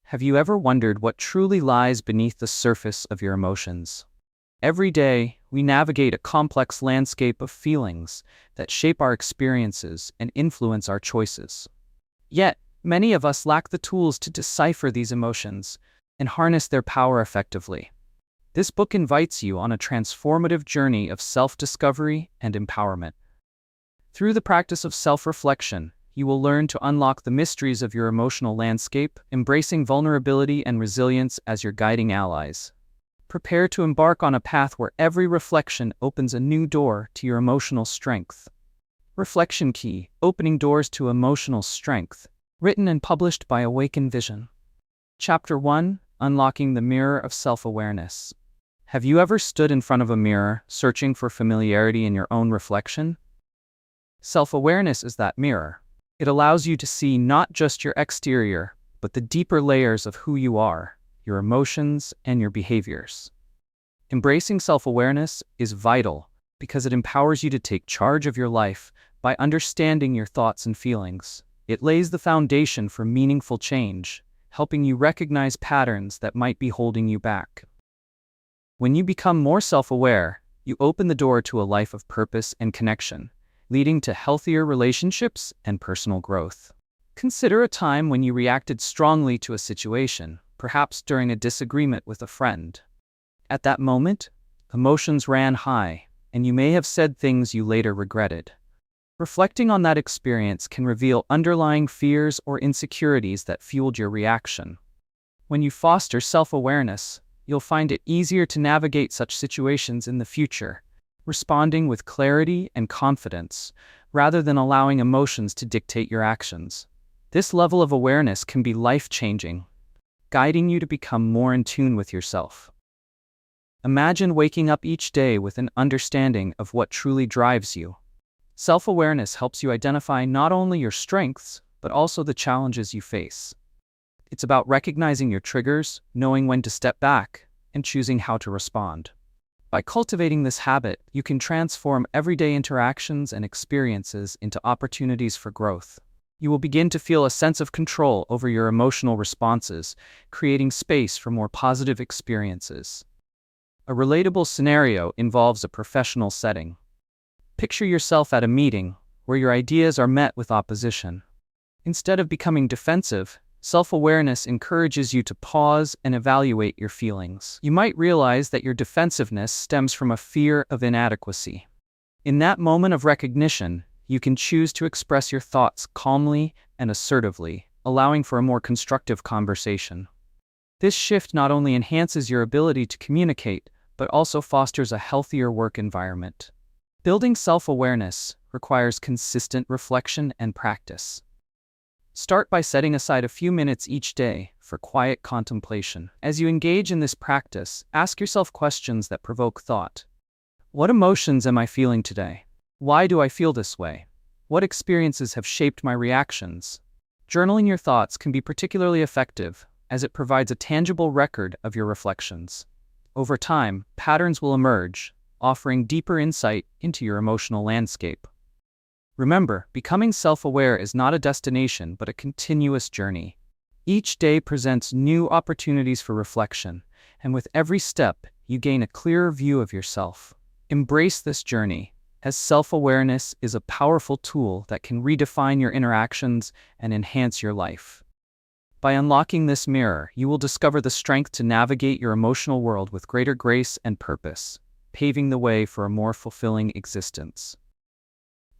Have you ever wondered what truly lies beneath the surface of your emotions? Every day, we navigate a complex landscape of feelings that shape our experiences and influence our choices. Yet, many of us lack the tools to decipher these emotions and harness their power effectively. This book invites you on a transformative journey of self-discovery and empowerment. Through the practice of self-reflection, you will learn to unlock the mysteries of your emotional landscape, embracing vulnerability and resilience as your guiding allies. Prepare to embark on a path where every reflection opens a new door to your emotional strength. Reflection Key: Opening Doors to Emotional Strength. Written and published by Awaken Vision. Chapter 1: Unlocking the Mirror of Self-Awareness. Have you ever stood in front of a mirror, searching for familiarity in your own reflection? Self-awareness is that mirror. It allows you to see not just your exterior, but the deeper layers of who you are, your emotions, and your behaviors. Embracing self-awareness is vital because it empowers you to take charge of your life by understanding your thoughts and feelings. It lays the foundation for meaningful change, helping you recognize patterns that might be holding you back. When you become more self-aware, you open the door to a life of purpose and connection, leading to healthier relationships and personal growth. Consider a time when you reacted strongly to a situation, perhaps during a disagreement with a friend. At that moment, emotions ran high, and you may have said things you later regretted. Reflecting on that experience can reveal underlying fears or insecurities that fueled your reaction. When you foster self-awareness, you'll find it easier to navigate such situations in the future, responding with clarity and confidence, rather than allowing emotions to dictate your actions. This level of awareness can be life-changing, guiding you to become more in tune with yourself. Imagine waking up each day with an understanding of what truly drives you. Self-awareness helps you identify not only your strengths, but also the challenges you face. It's about recognizing your triggers, knowing when to step back, and choosing how to respond. By cultivating this habit, you can transform everyday interactions and experiences into opportunities for growth. You will begin to feel a sense of control over your emotional responses, creating space for more positive experiences. A relatable scenario involves a professional setting. Picture yourself at a meeting where your ideas are met with opposition. Instead of becoming defensive, self-awareness encourages you to pause and evaluate your feelings. You might realize that your defensiveness stems from a fear of inadequacy. In that moment of recognition, you can choose to express your thoughts calmly and assertively, allowing for a more constructive conversation. This shift not only enhances your ability to communicate, but also fosters a healthier work environment. Building self-awareness requires consistent reflection and practice. Start by setting aside a few minutes each day for quiet contemplation. As you engage in this practice, ask yourself questions that provoke thought. What emotions am I feeling today? Why do I feel this way? What experiences have shaped my reactions? Journaling your thoughts can be particularly effective, as it provides a tangible record of your reflections. Over time, patterns will emerge, offering deeper insight into your emotional landscape. Remember, becoming self-aware is not a destination but a continuous journey. Each day presents new opportunities for reflection, and with every step, you gain a clearer view of yourself. Embrace this journey, as self-awareness is a powerful tool that can redefine your interactions and enhance your life. By unlocking this mirror, you will discover the strength to navigate your emotional world with greater grace and purpose, paving the way for a more fulfilling existence.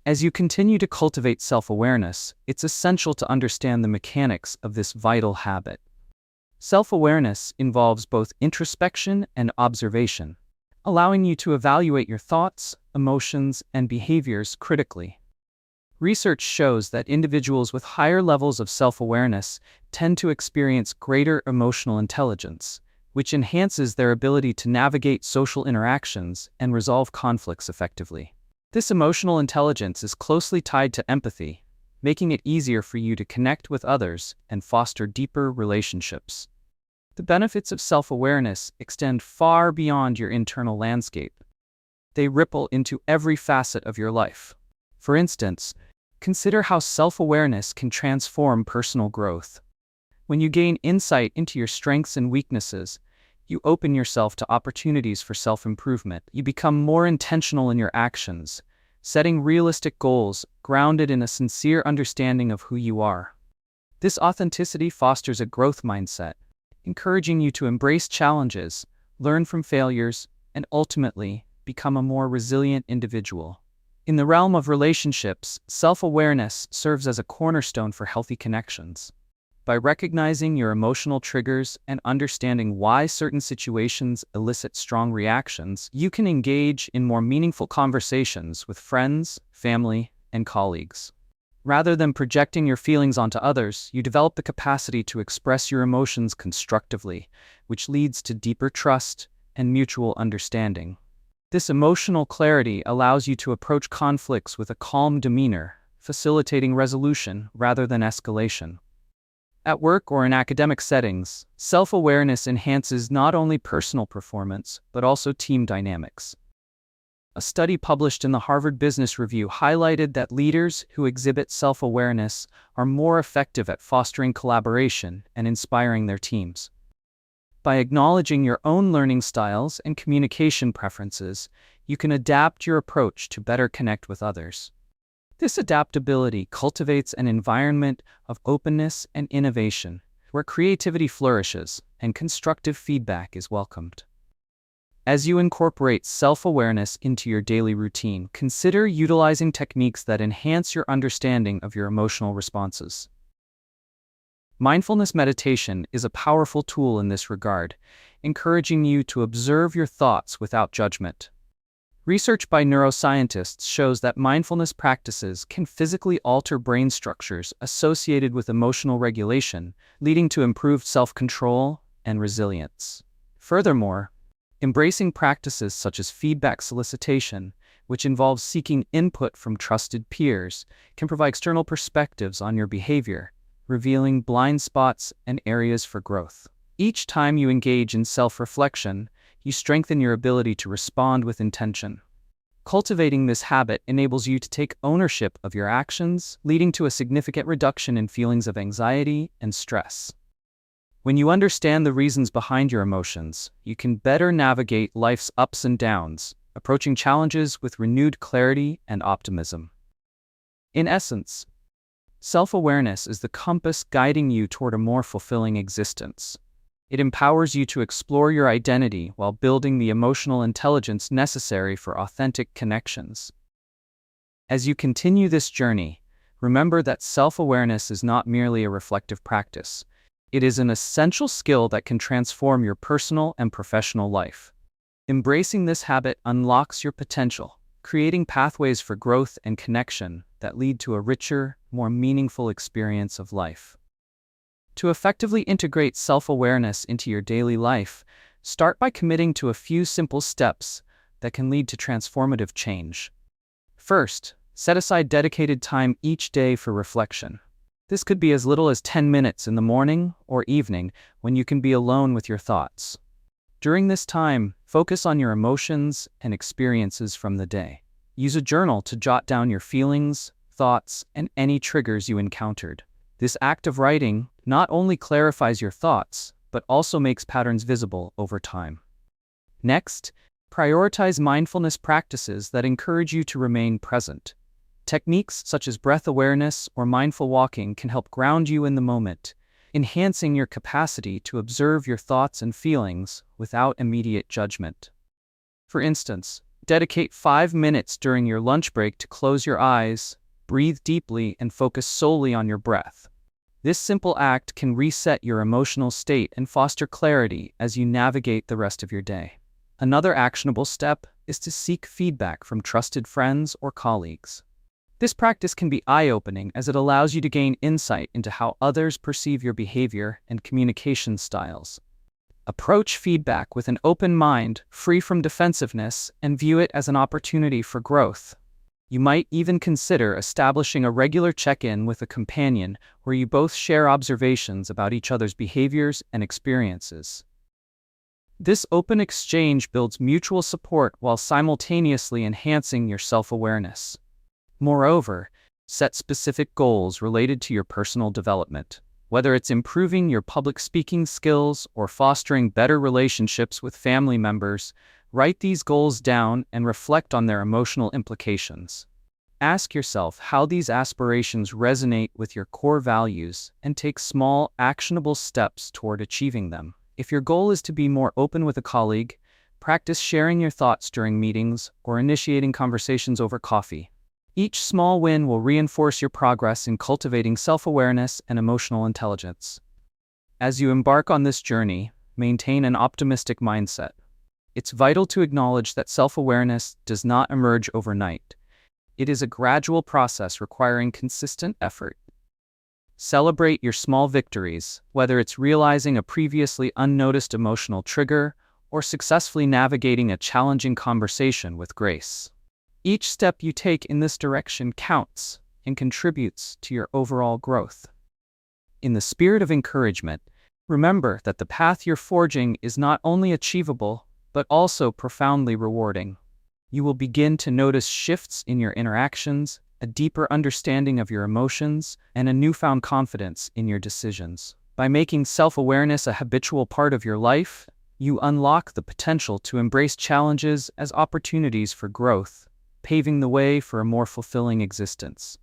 As you continue to cultivate self-awareness, it's essential to understand the mechanics of this vital habit. Self-awareness involves both introspection and observation, allowing you to evaluate your thoughts, emotions, and behaviors critically. Research shows that individuals with higher levels of self-awareness tend to experience greater emotional intelligence, which enhances their ability to navigate social interactions and resolve conflicts effectively. This emotional intelligence is closely tied to empathy, making it easier for you to connect with others and foster deeper relationships. The benefits of self-awareness extend far beyond your internal landscape. They ripple into every facet of your life. For instance, consider how self-awareness can transform personal growth. When you gain insight into your strengths and weaknesses, you open yourself to opportunities for self-improvement. You become more intentional in your actions, setting realistic goals grounded in a sincere understanding of who you are. This authenticity fosters a growth mindset, encouraging you to embrace challenges, learn from failures, and ultimately become a more resilient individual. In the realm of relationships, self-awareness serves as a cornerstone for healthy connections. By recognizing your emotional triggers and understanding why certain situations elicit strong reactions, you can engage in more meaningful conversations with friends, family, and colleagues. Rather than projecting your feelings onto others, you develop the capacity to express your emotions constructively, which leads to deeper trust and mutual understanding. This emotional clarity allows you to approach conflicts with a calm demeanor, facilitating resolution rather than escalation. At work or in academic settings, self-awareness enhances not only personal performance, but also team dynamics. A study published in the Harvard Business Review highlighted that leaders who exhibit self-awareness are more effective at fostering collaboration and inspiring their teams. By acknowledging your own learning styles and communication preferences, you can adapt your approach to better connect with others. This adaptability cultivates an environment of openness and innovation, where creativity flourishes and constructive feedback is welcomed. As you incorporate self-awareness into your daily routine, consider utilizing techniques that enhance your understanding of your emotional responses. Mindfulness meditation is a powerful tool in this regard, encouraging you to observe your thoughts without judgment. Research by neuroscientists shows that mindfulness practices can physically alter brain structures associated with emotional regulation, leading to improved self-control and resilience. Furthermore, embracing practices such as feedback solicitation, which involves seeking input from trusted peers, can provide external perspectives on your behavior, revealing blind spots and areas for growth. Each time you engage in self-reflection, you strengthen your ability to respond with intention. Cultivating this habit enables you to take ownership of your actions, leading to a significant reduction in feelings of anxiety and stress. When you understand the reasons behind your emotions, you can better navigate life's ups and downs, approaching challenges with renewed clarity and optimism. In essence, self-awareness is the compass guiding you toward a more fulfilling existence. It empowers you to explore your identity while building the emotional intelligence necessary for authentic connections. As you continue this journey, remember that self-awareness is not merely a reflective practice. It is an essential skill that can transform your personal and professional life. Embracing this habit unlocks your potential, creating pathways for growth and connection that lead to a richer, more meaningful experience of life. To effectively integrate self-awareness into your daily life, start by committing to a few simple steps that can lead to transformative change. First, set aside dedicated time each day for reflection. This could be as little as 10 minutes in the morning or evening when you can be alone with your thoughts. During this time, focus on your emotions and experiences from the day. Use a journal to jot down your feelings, thoughts, and any triggers you encountered. This act of writing not only clarifies your thoughts, but also makes patterns visible over time. Next, prioritize mindfulness practices that encourage you to remain present. Techniques such as breath awareness or mindful walking can help ground you in the moment, enhancing your capacity to observe your thoughts and feelings without immediate judgment. For instance, dedicate 5 minutes during your lunch break to close your eyes, breathe deeply, and focus solely on your breath. This simple act can reset your emotional state and foster clarity as you navigate the rest of your day. Another actionable step is to seek feedback from trusted friends or colleagues. This practice can be eye-opening as it allows you to gain insight into how others perceive your behavior and communication styles. Approach feedback with an open mind, free from defensiveness, and view it as an opportunity for growth. You might even consider establishing a regular check-in with a companion where you both share observations about each other's behaviors and experiences. This open exchange builds mutual support while simultaneously enhancing your self-awareness. Moreover, set specific goals related to your personal development. Whether it's improving your public speaking skills or fostering better relationships with family members, write these goals down and reflect on their emotional implications. Ask yourself how these aspirations resonate with your core values and take small, actionable steps toward achieving them. If your goal is to be more open with a colleague, practice sharing your thoughts during meetings or initiating conversations over coffee. Each small win will reinforce your progress in cultivating self-awareness and emotional intelligence. As you embark on this journey, maintain an optimistic mindset. It's vital to acknowledge that self-awareness does not emerge overnight. It is a gradual process requiring consistent effort. Celebrate your small victories, whether it's realizing a previously unnoticed emotional trigger or successfully navigating a challenging conversation with grace. Each step you take in this direction counts and contributes to your overall growth. In the spirit of encouragement, remember that the path you're forging is not only achievable, but also profoundly rewarding. You will begin to notice shifts in your interactions, a deeper understanding of your emotions, and a newfound confidence in your decisions. By making self-awareness a habitual part of your life, you unlock the potential to embrace challenges as opportunities for growth, paving the way for a more fulfilling existence.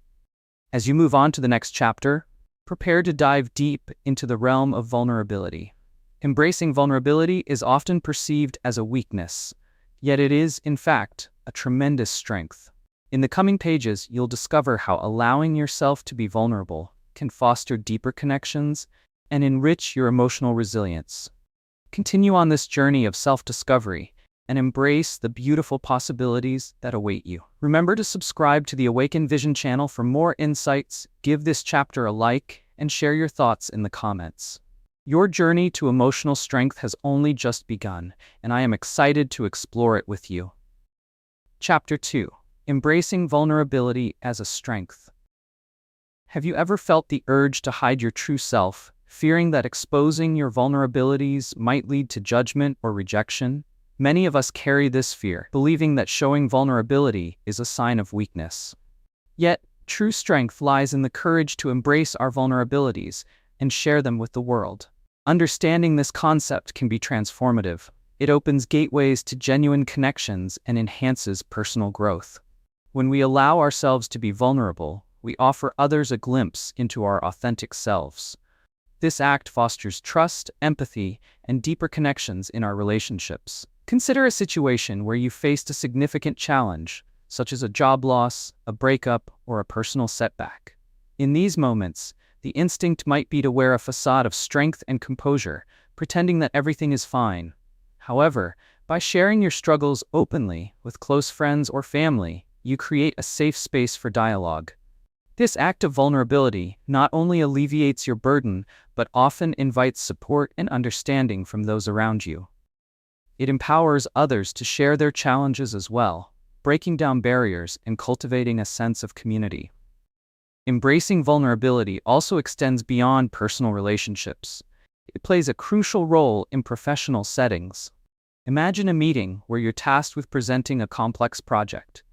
As you move on to the next chapter, prepare to dive deep into the realm of vulnerability. Embracing vulnerability is often perceived as a weakness, yet it is, in fact, a tremendous strength. In the coming pages, you'll discover how allowing yourself to be vulnerable can foster deeper connections and enrich your emotional resilience. Continue on this journey of self-discovery and embrace the beautiful possibilities that await you. Remember to subscribe to the Awaken Vision channel for more insights, give this chapter a like, and share your thoughts in the comments. Your journey to emotional strength has only just begun, and I am excited to explore it with you. Chapter 2. Embracing Vulnerability as a Strength. Have you ever felt the urge to hide your true self, fearing that exposing your vulnerabilities might lead to judgment or rejection? Many of us carry this fear, believing that showing vulnerability is a sign of weakness. Yet, true strength lies in the courage to embrace our vulnerabilities and share them with the world. Understanding this concept can be transformative. It opens gateways to genuine connections and enhances personal growth. When we allow ourselves to be vulnerable, we offer others a glimpse into our authentic selves. This act fosters trust, empathy, and deeper connections in our relationships. Consider a situation where you faced a significant challenge, such as a job loss, a breakup, or a personal setback. In these moments, the instinct might be to wear a facade of strength and composure, pretending that everything is fine. However, by sharing your struggles openly with close friends or family, you create a safe space for dialogue. This act of vulnerability not only alleviates your burden, but often invites support and understanding from those around you. It empowers others to share their challenges as well, breaking down barriers and cultivating a sense of community. Embracing vulnerability also extends beyond personal relationships. It plays a crucial role in professional settings. Imagine a meeting where you're tasked with presenting a complex project.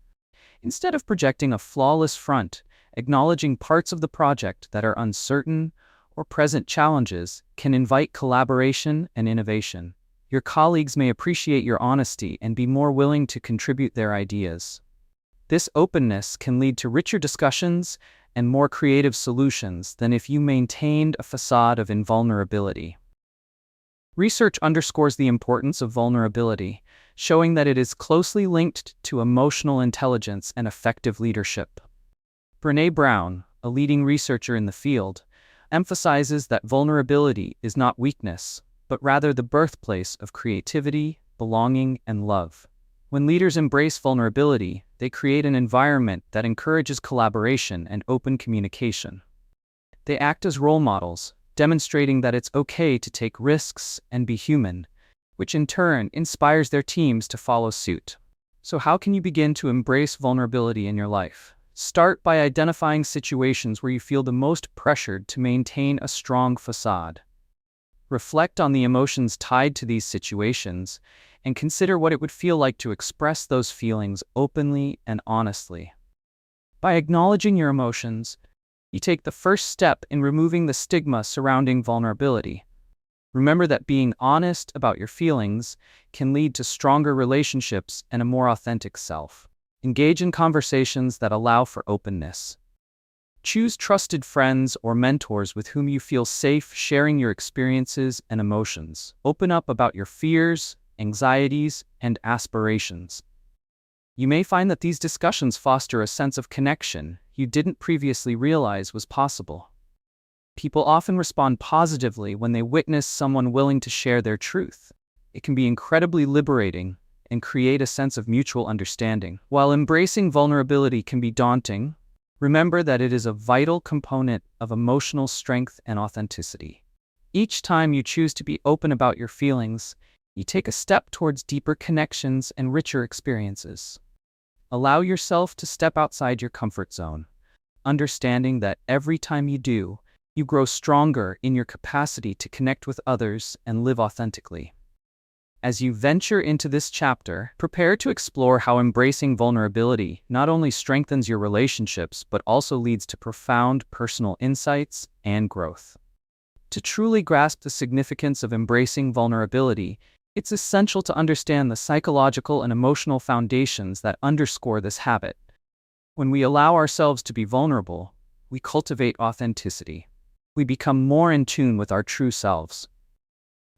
Instead of projecting a flawless front, acknowledging parts of the project that are uncertain or present challenges can invite collaboration and innovation. Your colleagues may appreciate your honesty and be more willing to contribute their ideas. This openness can lead to richer discussions and more creative solutions than if you maintained a facade of invulnerability. Research underscores the importance of vulnerability, showing that it is closely linked to emotional intelligence and effective leadership. Brené Brown, a leading researcher in the field, emphasizes that vulnerability is not weakness, but rather the birthplace of creativity, belonging, and love. When leaders embrace vulnerability, they create an environment that encourages collaboration and open communication. They act as role models, demonstrating that it's okay to take risks and be human, which in turn inspires their teams to follow suit. So how can you begin to embrace vulnerability in your life? Start by identifying situations where you feel the most pressured to maintain a strong facade. Reflect on the emotions tied to these situations and consider what it would feel like to express those feelings openly and honestly. By acknowledging your emotions, You take the first step in removing the stigma surrounding vulnerability. Remember that being honest about your feelings can lead to stronger relationships and a more authentic self. Engage in conversations that allow for openness. Choose trusted friends or mentors with whom you feel safe sharing your experiences and emotions. Open up about your fears, anxieties, and aspirations. You may find that these discussions foster a sense of connection you didn't previously realize was possible. People often respond positively when they witness someone willing to share their truth. It can be incredibly liberating and create a sense of mutual understanding. While embracing vulnerability can be daunting, remember that it is a vital component of emotional strength and authenticity. Each time you choose to be open about your feelings, you take a step towards deeper connections and richer experiences. Allow yourself to step outside your comfort zone, understanding that every time you do, you grow stronger in your capacity to connect with others and live authentically. As you venture into this chapter, prepare to explore how embracing vulnerability not only strengthens your relationships but also leads to profound personal insights and growth. To truly grasp the significance of embracing vulnerability, it's essential to understand the psychological and emotional foundations that underscore this habit. When we allow ourselves to be vulnerable, we cultivate authenticity. We become more in tune with our true selves.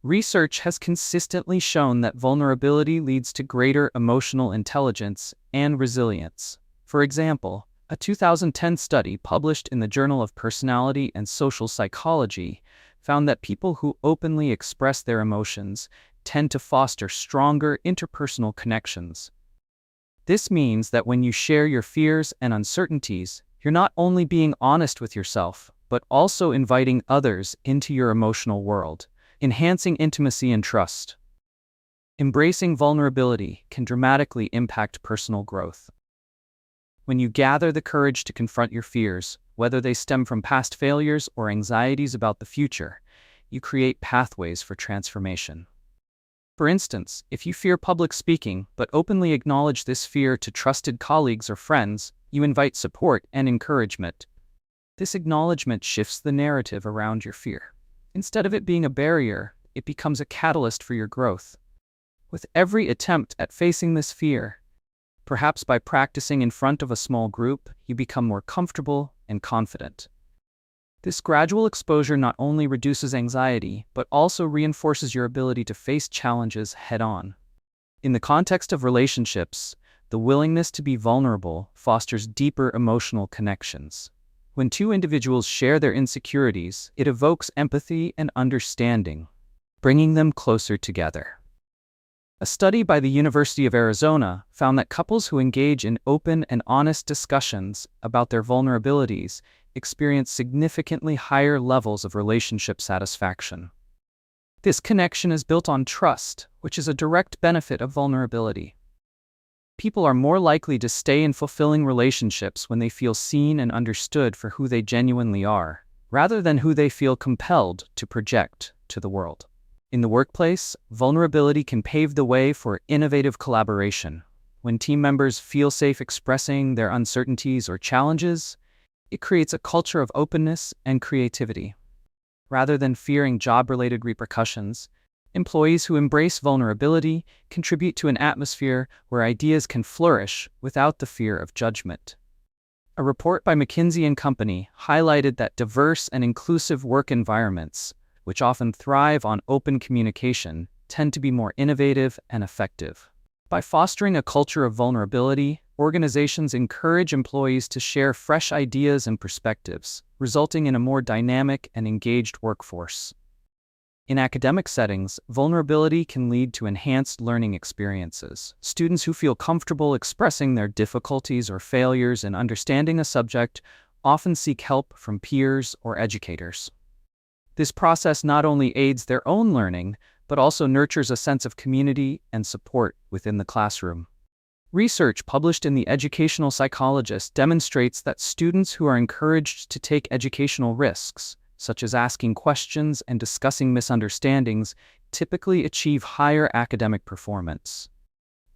Research has consistently shown that vulnerability leads to greater emotional intelligence and resilience. For example, a 2010 study published in the Journal of Personality and Social Psychology found that people who openly express their emotions tend to foster stronger interpersonal connections. This means that when you share your fears and uncertainties, you're not only being honest with yourself, but also inviting others into your emotional world, enhancing intimacy and trust. Embracing vulnerability can dramatically impact personal growth. When you gather the courage to confront your fears, whether they stem from past failures or anxieties about the future, you create pathways for transformation. For instance, if you fear public speaking but openly acknowledge this fear to trusted colleagues or friends, you invite support and encouragement. This acknowledgement shifts the narrative around your fear. Instead of it being a barrier, it becomes a catalyst for your growth. With every attempt at facing this fear, perhaps by practicing in front of a small group, you become more comfortable and confident. This gradual exposure not only reduces anxiety, but also reinforces your ability to face challenges head-on. In the context of relationships, the willingness to be vulnerable fosters deeper emotional connections. When two individuals share their insecurities, it evokes empathy and understanding, bringing them closer together. A study by the University of Arizona found that couples who engage in open and honest discussions about their vulnerabilities experience significantly higher levels of relationship satisfaction. This connection is built on trust, which is a direct benefit of vulnerability. People are more likely to stay in fulfilling relationships when they feel seen and understood for who they genuinely are, rather than who they feel compelled to project to the world. In the workplace, vulnerability can pave the way for innovative collaboration. When team members feel safe expressing their uncertainties or challenges, it creates a culture of openness and creativity. Rather than fearing job-related repercussions, employees who embrace vulnerability contribute to an atmosphere where ideas can flourish without the fear of judgment. A report by McKinsey & Company highlighted that diverse and inclusive work environments, which often thrive on open communication, tend to be more innovative and effective. By fostering a culture of vulnerability, organizations encourage employees to share fresh ideas and perspectives, resulting in a more dynamic and engaged workforce. In academic settings, vulnerability can lead to enhanced learning experiences. Students who feel comfortable expressing their difficulties or failures in understanding a subject often seek help from peers or educators. This process not only aids their own learning, but also nurtures a sense of community and support within the classroom. Research published in The Educational Psychologist demonstrates that students who are encouraged to take educational risks, such as asking questions and discussing misunderstandings, typically achieve higher academic performance.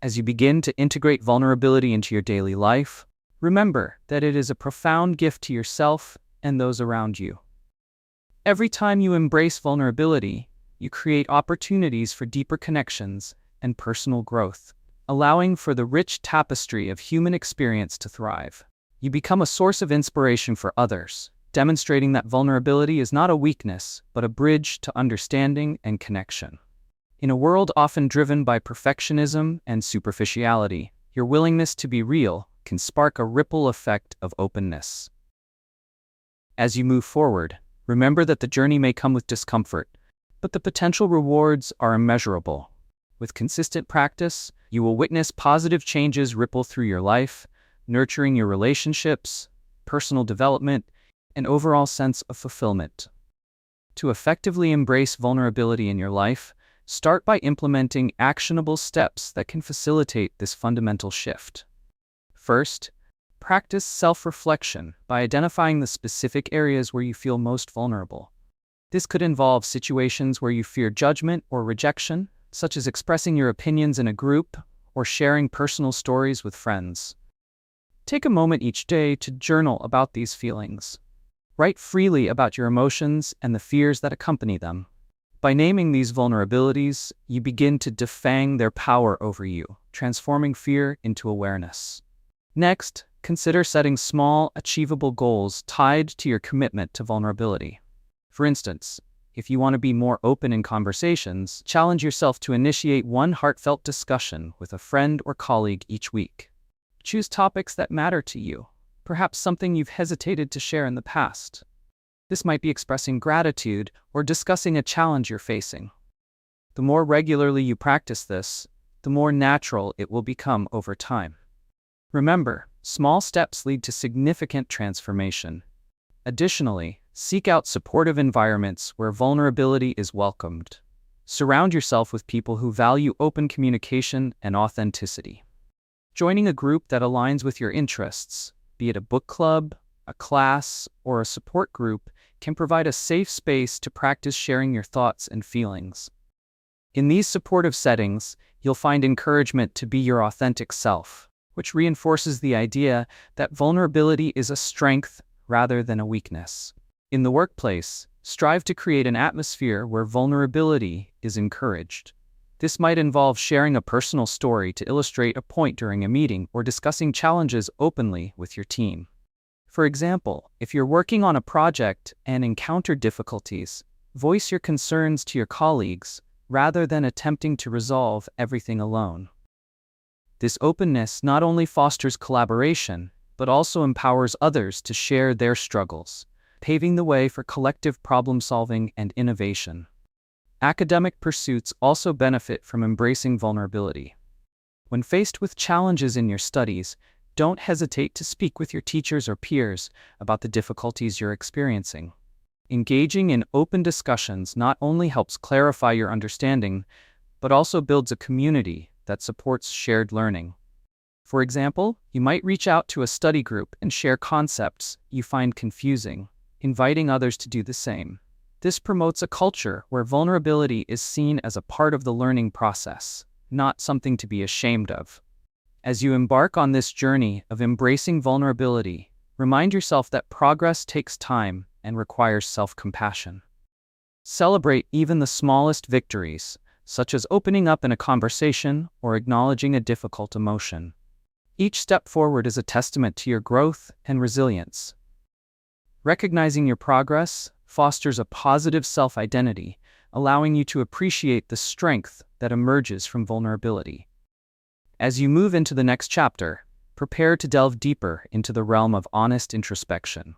As you begin to integrate vulnerability into your daily life, remember that it is a profound gift to yourself and those around you. Every time you embrace vulnerability, you create opportunities for deeper connections and personal growth, allowing for the rich tapestry of human experience to thrive. You become a source of inspiration for others, demonstrating that vulnerability is not a weakness, but a bridge to understanding and connection. In a world often driven by perfectionism and superficiality, your willingness to be real can spark a ripple effect of openness. As you move forward, remember that the journey may come with discomfort, but the potential rewards are immeasurable. With consistent practice, you will witness positive changes ripple through your life, nurturing your relationships, personal development, and overall sense of fulfillment. To effectively embrace vulnerability in your life, start by implementing actionable steps that can facilitate this fundamental shift. First, practice self-reflection by identifying the specific areas where you feel most vulnerable. This could involve situations where you fear judgment or rejection, such as expressing your opinions in a group or sharing personal stories with friends. Take a moment each day to journal about these feelings. Write freely about your emotions and the fears that accompany them. By naming these vulnerabilities, you begin to defang their power over you, transforming fear into awareness. Next, consider setting small, achievable goals tied to your commitment to vulnerability. For instance, if you want to be more open in conversations, challenge yourself to initiate one heartfelt discussion with a friend or colleague each week. Choose topics that matter to you, perhaps something you've hesitated to share in the past. This might be expressing gratitude or discussing a challenge you're facing. The more regularly you practice this, the more natural it will become over time. Remember, small steps lead to significant transformation. Additionally, seek out supportive environments where vulnerability is welcomed. Surround yourself with people who value open communication and authenticity. Joining a group that aligns with your interests, be it a book club, a class, or a support group, can provide a safe space to practice sharing your thoughts and feelings. In these supportive settings, you'll find encouragement to be your authentic self, which reinforces the idea that vulnerability is a strength rather than a weakness. In the workplace, strive to create an atmosphere where vulnerability is encouraged. This might involve sharing a personal story to illustrate a point during a meeting or discussing challenges openly with your team. For example, if you're working on a project and encounter difficulties, voice your concerns to your colleagues rather than attempting to resolve everything alone. This openness not only fosters collaboration, but also empowers others to share their struggles, paving the way for collective problem-solving and innovation. Academic pursuits also benefit from embracing vulnerability. When faced with challenges in your studies, don't hesitate to speak with your teachers or peers about the difficulties you're experiencing. Engaging in open discussions not only helps clarify your understanding, but also builds a community that supports shared learning. For example, you might reach out to a study group and share concepts you find confusing, inviting others to do the same. This promotes a culture where vulnerability is seen as a part of the learning process, not something to be ashamed of. As you embark on this journey of embracing vulnerability, remind yourself that progress takes time and requires self-compassion. Celebrate even the smallest victories, such as opening up in a conversation or acknowledging a difficult emotion. Each step forward is a testament to your growth and resilience. Recognizing your progress fosters a positive self-identity, allowing you to appreciate the strength that emerges from vulnerability. As you move into the next chapter, prepare to delve deeper into the realm of honest introspection.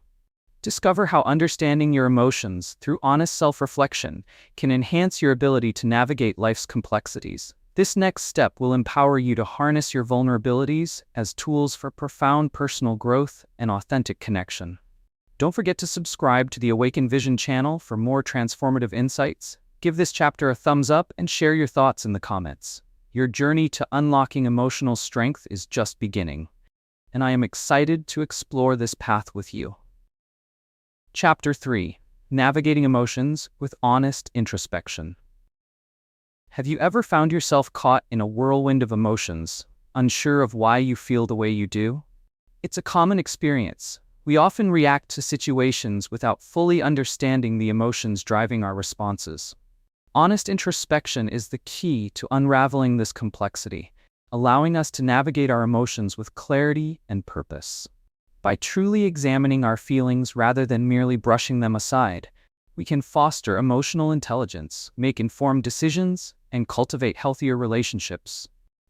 Discover how understanding your emotions through honest self-reflection can enhance your ability to navigate life's complexities. This next step will empower you to harness your vulnerabilities as tools for profound personal growth and authentic connection. Don't forget to subscribe to the Awaken Vision channel for more transformative insights. Give this chapter a thumbs up and share your thoughts in the comments. Your journey to unlocking emotional strength is just beginning, and I am excited to explore this path with you. Chapter 3: Navigating Emotions with Honest Introspection. Have you ever found yourself caught in a whirlwind of emotions, unsure of why you feel the way you do? It's a common experience. We often react to situations without fully understanding the emotions driving our responses. Honest introspection is the key to unraveling this complexity, allowing us to navigate our emotions with clarity and purpose. By truly examining our feelings rather than merely brushing them aside, we can foster emotional intelligence, make informed decisions, and cultivate healthier relationships.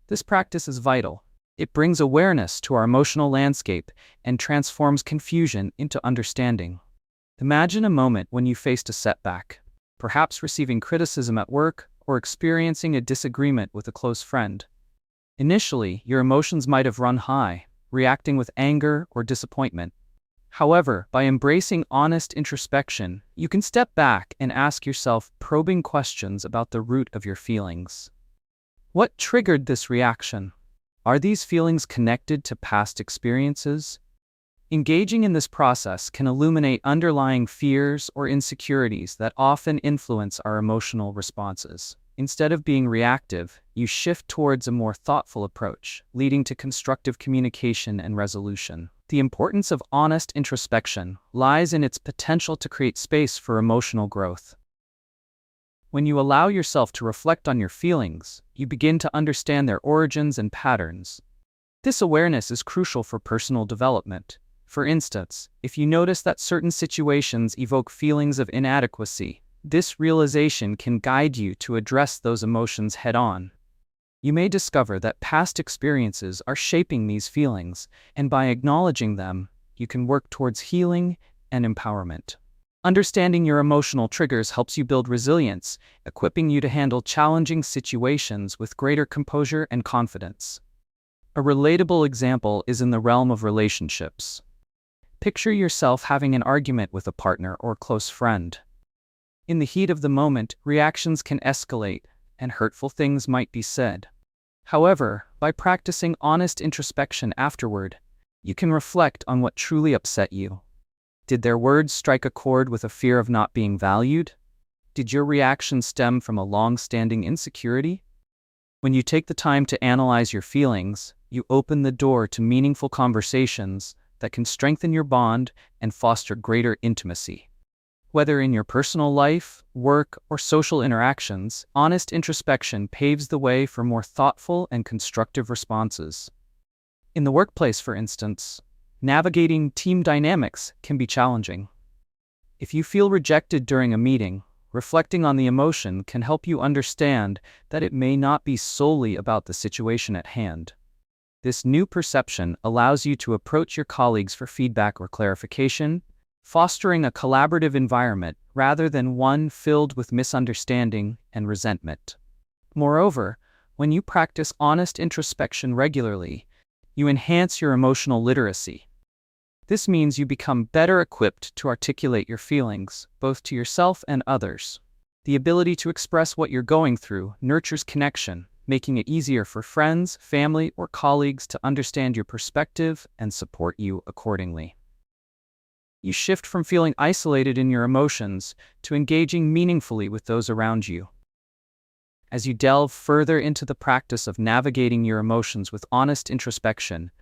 This practice is vital. It brings awareness to our emotional landscape and transforms confusion into understanding. Imagine a moment when you faced a setback, perhaps receiving criticism at work or experiencing a disagreement with a close friend. Initially, your emotions might have run high, reacting with anger or disappointment. However, by embracing honest introspection, you can step back and ask yourself probing questions about the root of your feelings. What triggered this reaction? Are these feelings connected to past experiences? Engaging in this process can illuminate underlying fears or insecurities that often influence our emotional responses. Instead of being reactive, you shift towards a more thoughtful approach, leading to constructive communication and resolution. The importance of honest introspection lies in its potential to create space for emotional growth. When you allow yourself to reflect on your feelings, you begin to understand their origins and patterns. This awareness is crucial for personal development. For instance, if you notice that certain situations evoke feelings of inadequacy, this realization can guide you to address those emotions head-on. You may discover that past experiences are shaping these feelings, and by acknowledging them, you can work towards healing and empowerment. Understanding your emotional triggers helps you build resilience, equipping you to handle challenging situations with greater composure and confidence. A relatable example is in the realm of relationships. Picture yourself having an argument with a partner or close friend. In the heat of the moment, reactions can escalate, and hurtful things might be said. However, by practicing honest introspection afterward, you can reflect on what truly upset you. Did their words strike a chord with a fear of not being valued? Did your reaction stem from a long-standing insecurity? When you take the time to analyze your feelings, you open the door to meaningful conversations that can strengthen your bond and foster greater intimacy. Whether in your personal life, work, or social interactions, honest introspection paves the way for more thoughtful and constructive responses. In the workplace, for instance, navigating team dynamics can be challenging. If you feel rejected during a meeting, reflecting on the emotion can help you understand that it may not be solely about the situation at hand. This new perception allows you to approach your colleagues for feedback or clarification, fostering a collaborative environment rather than one filled with misunderstanding and resentment. Moreover, when you practice honest introspection regularly, you enhance your emotional literacy. This means you become better equipped to articulate your feelings, both to yourself and others. The ability to express what you're going through nurtures connection, making it easier for friends, family, or colleagues to understand your perspective and support you accordingly. You shift from feeling isolated in your emotions to engaging meaningfully with those around you. As you delve further into the practice of navigating your emotions with honest introspection,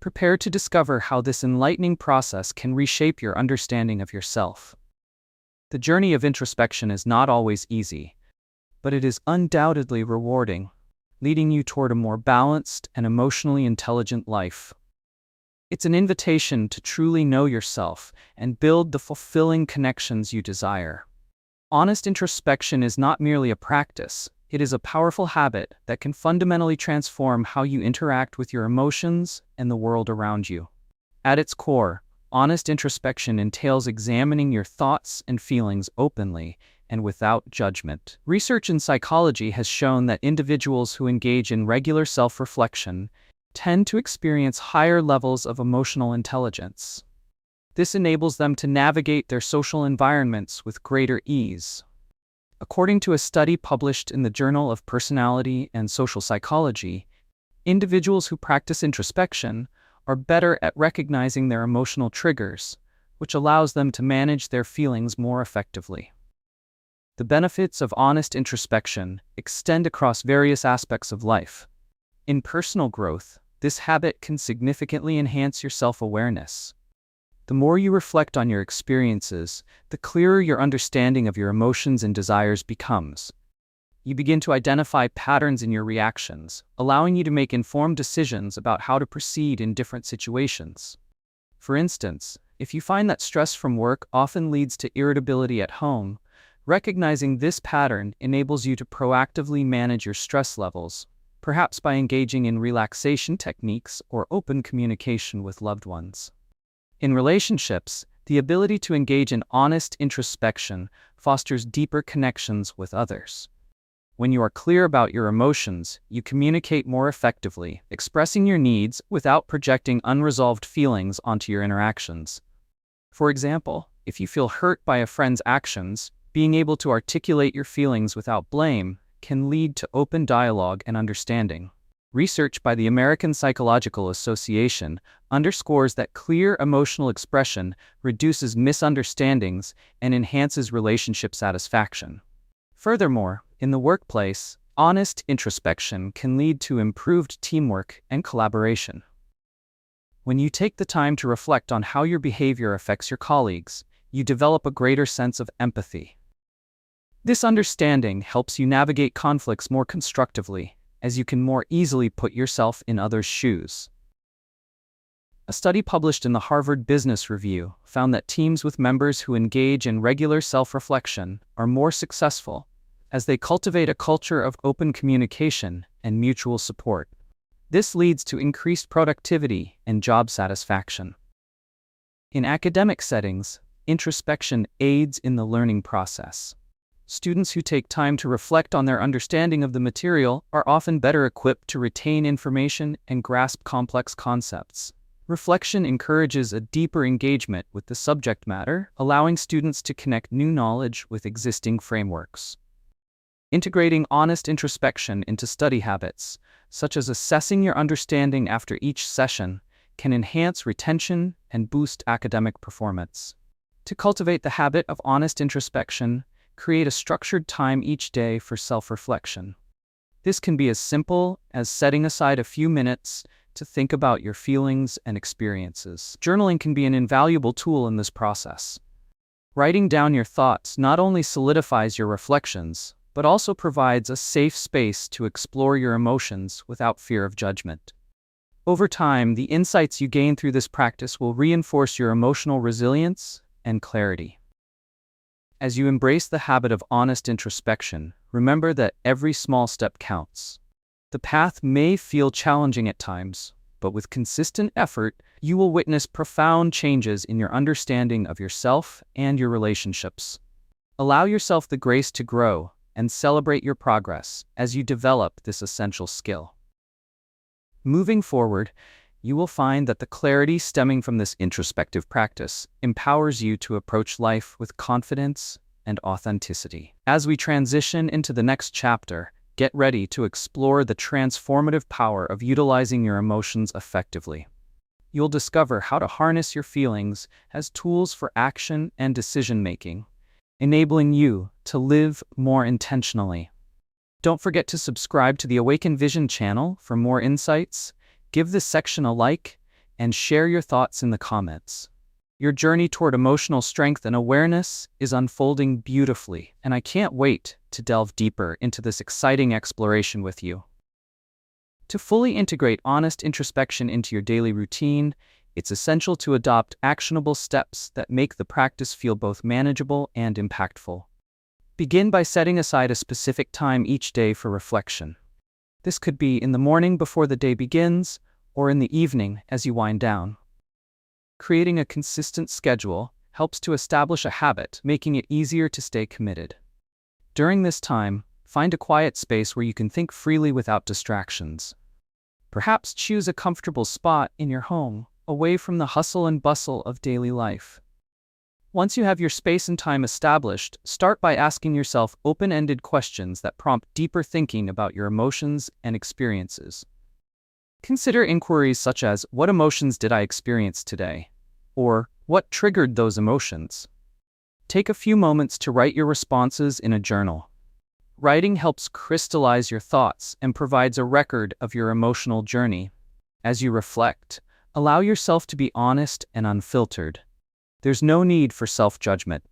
prepare to discover how this enlightening process can reshape your understanding of yourself. The journey of introspection is not always easy, but it is undoubtedly rewarding, leading you toward a more balanced and emotionally intelligent life. It's an invitation to truly know yourself and build the fulfilling connections you desire. Honest introspection is not merely a practice, it is a powerful habit that can fundamentally transform how you interact with your emotions and the world around you. At its core, honest introspection entails examining your thoughts and feelings openly and without judgment. Research in psychology has shown that individuals who engage in regular self-reflection tend to experience higher levels of emotional intelligence. This enables them to navigate their social environments with greater ease. According to a study published in the Journal of Personality and Social Psychology, individuals who practice introspection are better at recognizing their emotional triggers, which allows them to manage their feelings more effectively. The benefits of honest introspection extend across various aspects of life. In personal growth, this habit can significantly enhance your self-awareness. The more you reflect on your experiences, the clearer your understanding of your emotions and desires becomes. You begin to identify patterns in your reactions, allowing you to make informed decisions about how to proceed in different situations. For instance, if you find that stress from work often leads to irritability at home, recognizing this pattern enables you to proactively manage your stress levels, perhaps by engaging in relaxation techniques or open communication with loved ones. In relationships, the ability to engage in honest introspection fosters deeper connections with others. When you are clear about your emotions, you communicate more effectively, expressing your needs without projecting unresolved feelings onto your interactions. For example, if you feel hurt by a friend's actions, being able to articulate your feelings without blame can lead to open dialogue and understanding. Research by the American Psychological Association underscores that clear emotional expression reduces misunderstandings and enhances relationship satisfaction. Furthermore, in the workplace, honest introspection can lead to improved teamwork and collaboration. When you take the time to reflect on how your behavior affects your colleagues, you develop a greater sense of empathy. This understanding helps you navigate conflicts more constructively, as you can more easily put yourself in others' shoes. A study published in the Harvard Business Review found that teams with members who engage in regular self-reflection are more successful, as they cultivate a culture of open communication and mutual support. This leads to increased productivity and job satisfaction. In academic settings, introspection aids in the learning process. Students who take time to reflect on their understanding of the material are often better equipped to retain information and grasp complex concepts. Reflection encourages a deeper engagement with the subject matter, allowing students to connect new knowledge with existing frameworks. Integrating honest introspection into study habits, such as assessing your understanding after each session, can enhance retention and boost academic performance. To cultivate the habit of honest introspection, create a structured time each day for self-reflection. This can be as simple as setting aside a few minutes to think about your feelings and experiences. Journaling can be an invaluable tool in this process. Writing down your thoughts not only solidifies your reflections, but also provides a safe space to explore your emotions without fear of judgment. Over time, the insights you gain through this practice will reinforce your emotional resilience and clarity. As you embrace the habit of honest introspection, remember that every small step counts. The path may feel challenging at times, but with consistent effort, you will witness profound changes in your understanding of yourself and your relationships. Allow yourself the grace to grow and celebrate your progress as you develop this essential skill. Moving forward, you will find that the clarity stemming from this introspective practice empowers you to approach life with confidence and authenticity. As we transition into the next chapter, get ready to explore the transformative power of utilizing your emotions effectively. You'll discover how to harness your feelings as tools for action and decision-making, enabling you to live more intentionally. Don't forget to subscribe to the Awaken Vision channel for more insights. Give this section a like, and share your thoughts in the comments. Your journey toward emotional strength and awareness is unfolding beautifully, and I can't wait to delve deeper into this exciting exploration with you. To fully integrate honest introspection into your daily routine, it's essential to adopt actionable steps that make the practice feel both manageable and impactful. Begin by setting aside a specific time each day for reflection. This could be in the morning before the day begins, or in the evening as you wind down. Creating a consistent schedule helps to establish a habit, making it easier to stay committed. During this time, find a quiet space where you can think freely without distractions. Perhaps choose a comfortable spot in your home, away from the hustle and bustle of daily life. Once you have your space and time established, start by asking yourself open-ended questions that prompt deeper thinking about your emotions and experiences. Consider inquiries such as, what emotions did I experience today? Or, what triggered those emotions? Take a few moments to write your responses in a journal. Writing helps crystallize your thoughts and provides a record of your emotional journey. As you reflect, allow yourself to be honest and unfiltered, There's no need for self-judgment.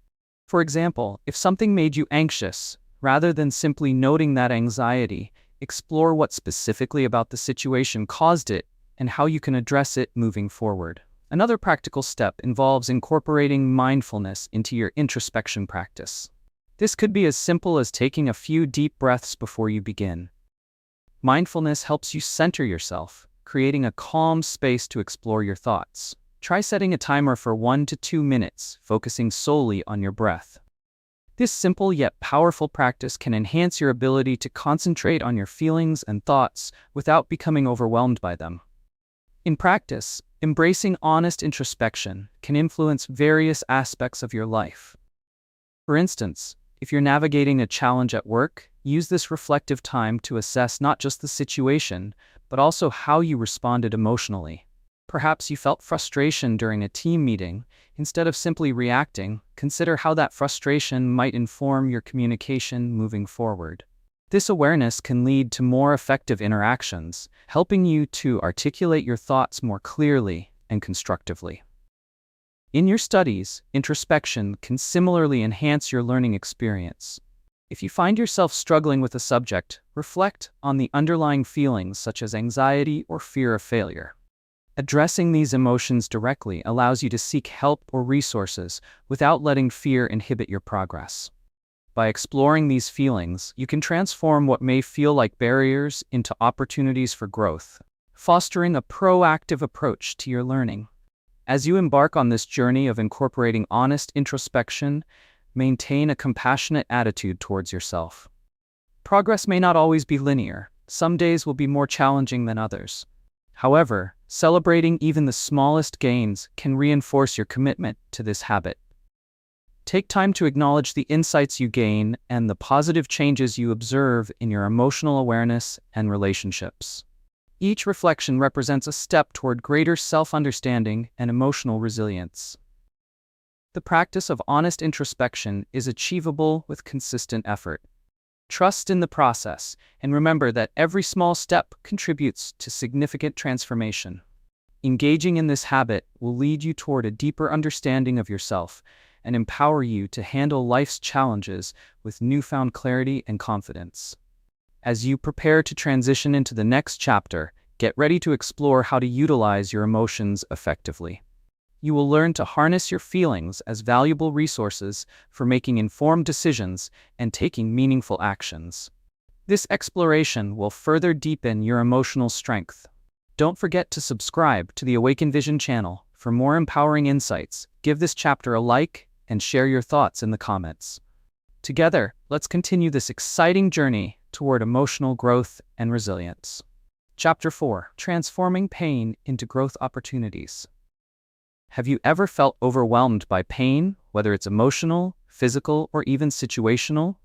For example, if something made you anxious, rather than simply noting that anxiety, explore what specifically about the situation caused it and how you can address it moving forward. Another practical step involves incorporating mindfulness into your introspection practice. This could be as simple as taking a few deep breaths before you begin. Mindfulness helps you center yourself, creating a calm space to explore your thoughts. Try setting a timer for 1 to 2 minutes, focusing solely on your breath. This simple yet powerful practice can enhance your ability to concentrate on your feelings and thoughts without becoming overwhelmed by them. In practice, embracing honest introspection can influence various aspects of your life. For instance, if you're navigating a challenge at work, use this reflective time to assess not just the situation, but also how you responded emotionally. Perhaps you felt frustration during a team meeting. Instead of simply reacting, consider how that frustration might inform your communication moving forward. This awareness can lead to more effective interactions, helping you to articulate your thoughts more clearly and constructively. In your studies, introspection can similarly enhance your learning experience. If you find yourself struggling with a subject, reflect on the underlying feelings such as anxiety or fear of failure. Addressing these emotions directly allows you to seek help or resources without letting fear inhibit your progress. By exploring these feelings, you can transform what may feel like barriers into opportunities for growth, fostering a proactive approach to your learning. As you embark on this journey of incorporating honest introspection, maintain a compassionate attitude towards yourself. Progress may not always be linear. Some days will be more challenging than others. However, celebrating even the smallest gains can reinforce your commitment to this habit. Take time to acknowledge the insights you gain and the positive changes you observe in your emotional awareness and relationships. Each reflection represents a step toward greater self-understanding and emotional resilience. The practice of honest introspection is achievable with consistent effort. Trust in the process, and remember that every small step contributes to significant transformation. Engaging in this habit will lead you toward a deeper understanding of yourself and empower you to handle life's challenges with newfound clarity and confidence. As you prepare to transition into the next chapter, get ready to explore how to utilize your emotions effectively. You will learn to harness your feelings as valuable resources for making informed decisions and taking meaningful actions. This exploration will further deepen your emotional strength. Don't forget to subscribe to the Awaken Vision channel for more empowering insights. Give this chapter a like and share your thoughts in the comments. Together, let's continue this exciting journey toward emotional growth and resilience. Chapter 4: Transforming Pain into Growth Opportunities. Have you ever felt overwhelmed by pain, whether it's emotional, physical, or even situational?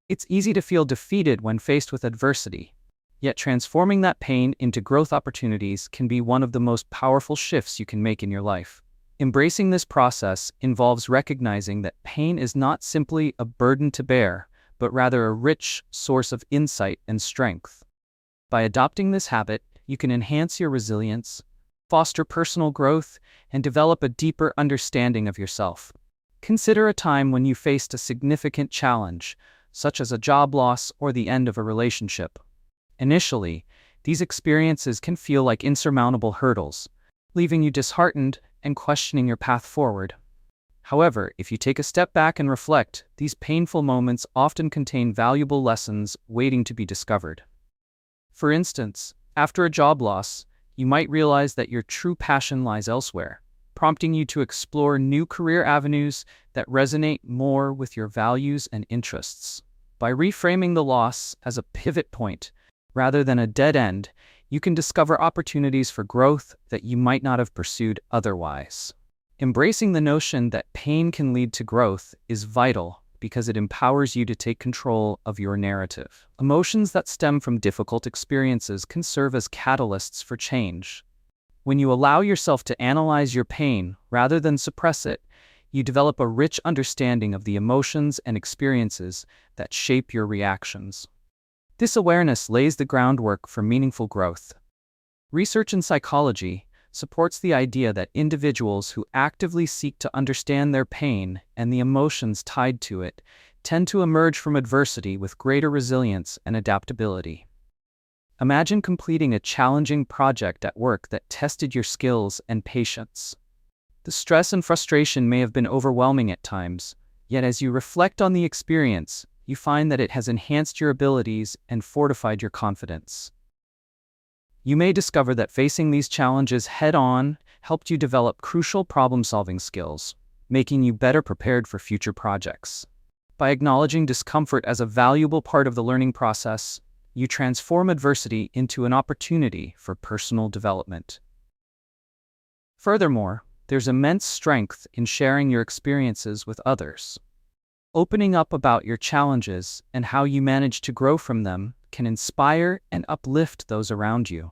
It's easy to feel defeated when faced with adversity. Yet transforming that pain into growth opportunities can be one of the most powerful shifts you can make in your life. Embracing this process involves recognizing that pain is not simply a burden to bear, but rather a rich source of insight and strength. By adopting this habit, you can enhance your resilience, foster personal growth, and develop a deeper understanding of yourself. Consider a time when you faced a significant challenge, such as a job loss or the end of a relationship. Initially, these experiences can feel like insurmountable hurdles, leaving you disheartened and questioning your path forward. However, if you take a step back and reflect, these painful moments often contain valuable lessons waiting to be discovered. For instance, after a job loss, you might realize that your true passion lies elsewhere, prompting you to explore new career avenues that resonate more with your values and interests. By reframing the loss as a pivot point, rather than a dead end, you can discover opportunities for growth that you might not have pursued otherwise. Embracing the notion that pain can lead to growth is vital because it empowers you to take control of your narrative. Emotions that stem from difficult experiences can serve as catalysts for change. When you allow yourself to analyze your pain rather than suppress it, you develop a rich understanding of the emotions and experiences that shape your reactions. This awareness lays the groundwork for meaningful growth. Research in psychology supports the idea that individuals who actively seek to understand their pain and the emotions tied to it tend to emerge from adversity with greater resilience and adaptability. Imagine completing a challenging project at work that tested your skills and patience. The stress and frustration may have been overwhelming at times, yet as you reflect on the experience, you find that it has enhanced your abilities and fortified your confidence. You may discover that facing these challenges head-on helped you develop crucial problem-solving skills, making you better prepared for future projects. By acknowledging discomfort as a valuable part of the learning process, you transform adversity into an opportunity for personal development. Furthermore, there's immense strength in sharing your experiences with others. Opening up about your challenges and how you manage to grow from them can inspire and uplift those around you.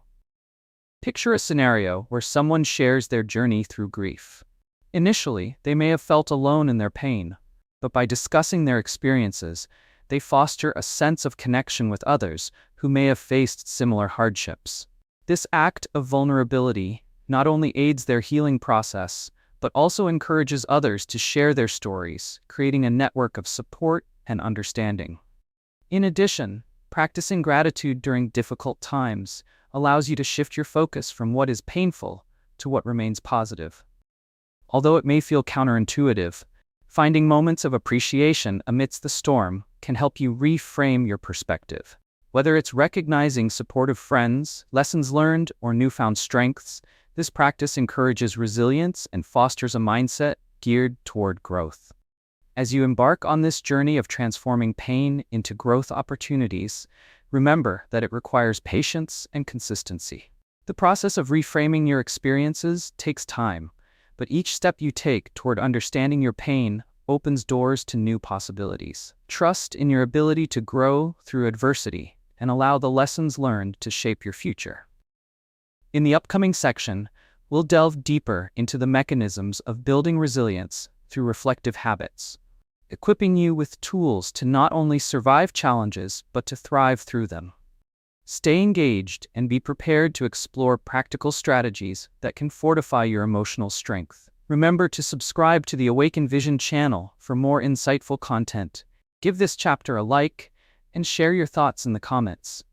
Picture a scenario where someone shares their journey through grief. Initially, they may have felt alone in their pain, but by discussing their experiences, they foster a sense of connection with others who may have faced similar hardships. This act of vulnerability not only aids their healing process, but also encourages others to share their stories, creating a network of support and understanding. In addition, practicing gratitude during difficult times allows you to shift your focus from what is painful to what remains positive. Although it may feel counterintuitive, finding moments of appreciation amidst the storm can help you reframe your perspective. Whether it's recognizing supportive friends, lessons learned, or newfound strengths, this practice encourages resilience and fosters a mindset geared toward growth. As you embark on this journey of transforming pain into growth opportunities, remember that it requires patience and consistency. The process of reframing your experiences takes time, but each step you take toward understanding your pain opens doors to new possibilities. Trust in your ability to grow through adversity and allow the lessons learned to shape your future. In the upcoming section, we'll delve deeper into the mechanisms of building resilience through reflective habits, equipping you with tools to not only survive challenges but to thrive through them. Stay engaged and be prepared to explore practical strategies that can fortify your emotional strength. Remember to subscribe to the Awaken Vision channel for more insightful content. Give this chapter a like and share your thoughts in the comments.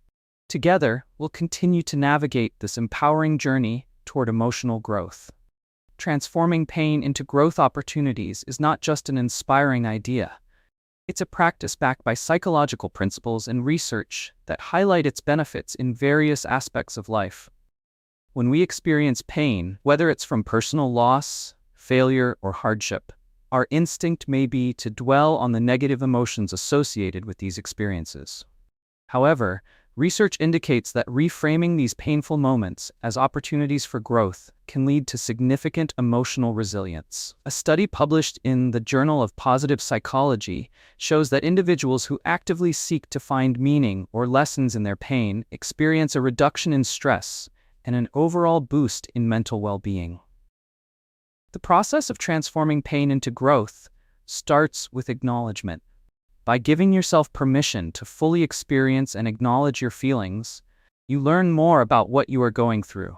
Together, we'll continue to navigate this empowering journey toward emotional growth. Transforming pain into growth opportunities is not just an inspiring idea. It's a practice backed by psychological principles and research that highlight its benefits in various aspects of life. When we experience pain, whether it's from personal loss, failure, or hardship, our instinct may be to dwell on the negative emotions associated with these experiences. However, research indicates that reframing these painful moments as opportunities for growth can lead to significant emotional resilience. A study published in the Journal of Positive Psychology shows that individuals who actively seek to find meaning or lessons in their pain experience a reduction in stress and an overall boost in mental well-being. The process of transforming pain into growth starts with acknowledgement. By giving yourself permission to fully experience and acknowledge your feelings, you learn more about what you are going through.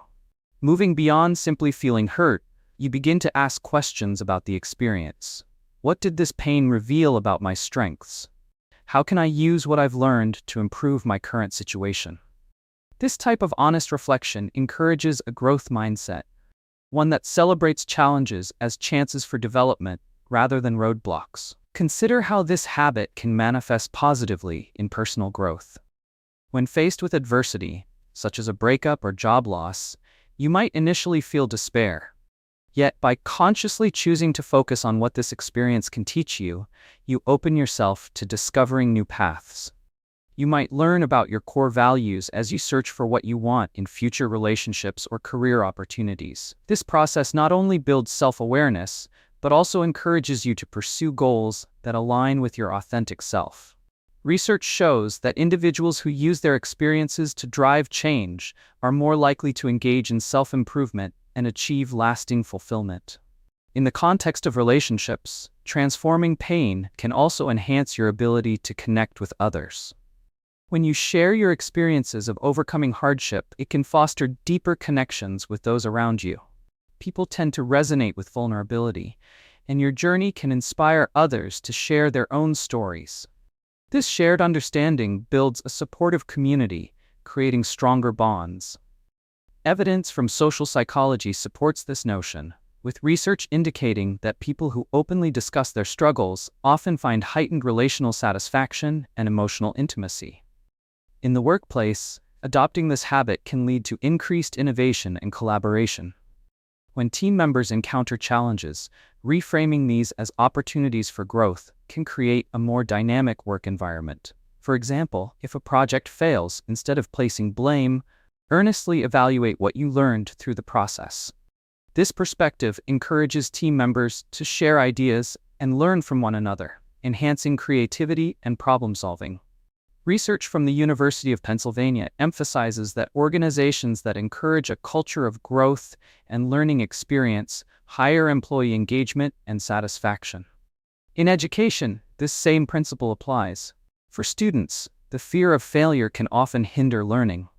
Moving beyond simply feeling hurt, you begin to ask questions about the experience. What did this pain reveal about my strengths? How can I use what I've learned to improve my current situation? This type of honest reflection encourages a growth mindset, one that celebrates challenges as chances for development rather than roadblocks. Consider how this habit can manifest positively in personal growth. When faced with adversity, such as a breakup or job loss, you might initially feel despair. Yet, by consciously choosing to focus on what this experience can teach you, you open yourself to discovering new paths. You might learn about your core values as you search for what you want in future relationships or career opportunities. This process not only builds self-awareness, but also encourages you to pursue goals that align with your authentic self. Research shows that individuals who use their experiences to drive change are more likely to engage in self-improvement and achieve lasting fulfillment. In the context of relationships, transforming pain can also enhance your ability to connect with others. When you share your experiences of overcoming hardship, it can foster deeper connections with those around you. People tend to resonate with vulnerability, and your journey can inspire others to share their own stories. This shared understanding builds a supportive community, creating stronger bonds. Evidence from social psychology supports this notion, with research indicating that people who openly discuss their struggles often find heightened relational satisfaction and emotional intimacy. In the workplace, adopting this habit can lead to increased innovation and collaboration. When team members encounter challenges, reframing these as opportunities for growth can create a more dynamic work environment. For example, if a project fails, instead of placing blame, earnestly evaluate what you learned through the process. This perspective encourages team members to share ideas and learn from one another, enhancing creativity and problem-solving. Research from the University of Pennsylvania emphasizes that organizations that encourage a culture of growth and learning experience higher employee engagement and satisfaction. In education, this same principle applies. For students, the fear of failure can often hinder learning.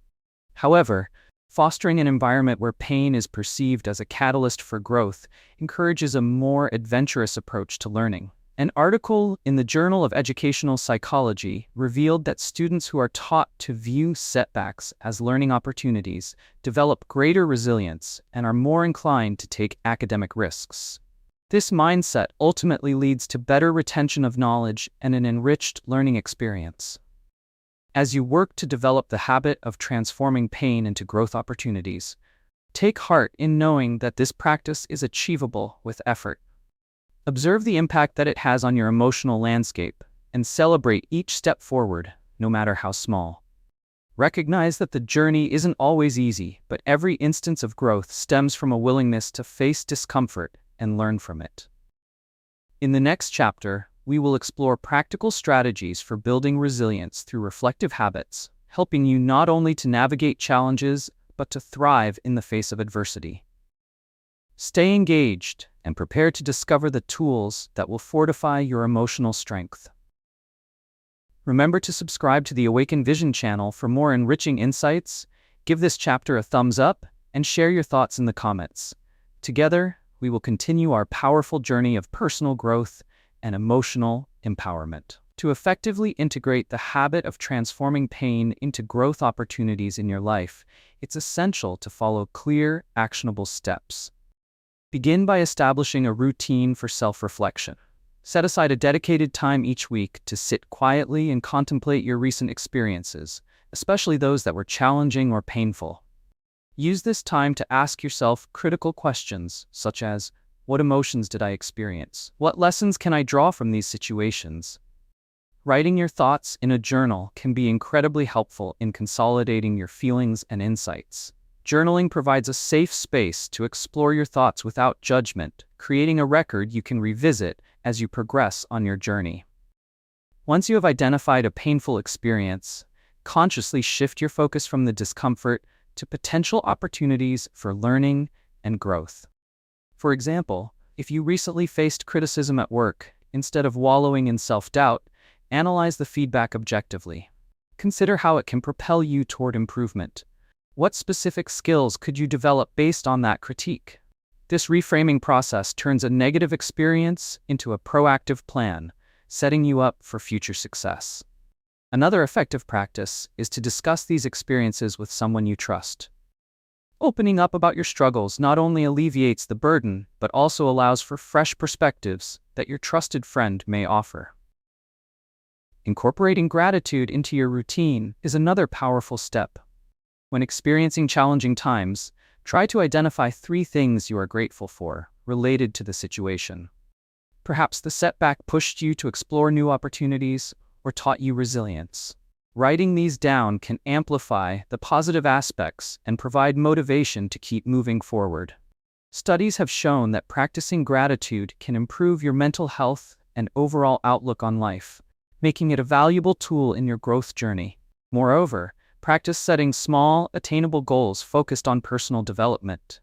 However, fostering an environment where pain is perceived as a catalyst for growth encourages a more adventurous approach to learning. An article in the Journal of Educational Psychology revealed that students who are taught to view setbacks as learning opportunities develop greater resilience and are more inclined to take academic risks. This mindset ultimately leads to better retention of knowledge and an enriched learning experience. As you work to develop the habit of transforming pain into growth opportunities, take heart in knowing that this practice is achievable with effort. Observe the impact that it has on your emotional landscape and celebrate each step forward, no matter how small. Recognize that the journey isn't always easy, but every instance of growth stems from a willingness to face discomfort and learn from it. In the next chapter, we will explore practical strategies for building resilience through reflective habits, helping you not only to navigate challenges, but to thrive in the face of adversity. Stay engaged and prepare to discover the tools that will fortify your emotional strength. Remember to subscribe to the Awaken Vision channel for more enriching insights, give this chapter a thumbs up, and share your thoughts in the comments. Together, we will continue our powerful journey of personal growth and emotional empowerment. To effectively integrate the habit of transforming pain into growth opportunities in your life, it's essential to follow clear, actionable steps. Begin by establishing a routine for self-reflection. Set aside a dedicated time each week to sit quietly and contemplate your recent experiences, especially those that were challenging or painful. Use this time to ask yourself critical questions, such as, what emotions did I experience? What lessons can I draw from these situations? Writing your thoughts in a journal can be incredibly helpful in consolidating your feelings and insights. Journaling provides a safe space to explore your thoughts without judgment, creating a record you can revisit as you progress on your journey. Once you have identified a painful experience, consciously shift your focus from the discomfort to potential opportunities for learning and growth. For example, if you recently faced criticism at work, instead of wallowing in self-doubt, analyze the feedback objectively. Consider how it can propel you toward improvement. What specific skills could you develop based on that critique? This reframing process turns a negative experience into a proactive plan, setting you up for future success. Another effective practice is to discuss these experiences with someone you trust. Opening up about your struggles not only alleviates the burden, but also allows for fresh perspectives that your trusted friend may offer. Incorporating gratitude into your routine is another powerful step. When experiencing challenging times, try to identify 3 things you are grateful for, related to the situation. Perhaps the setback pushed you to explore new opportunities or taught you resilience. Writing these down can amplify the positive aspects and provide motivation to keep moving forward. Studies have shown that practicing gratitude can improve your mental health and overall outlook on life, making it a valuable tool in your growth journey. Moreover, practice setting small, attainable goals focused on personal development.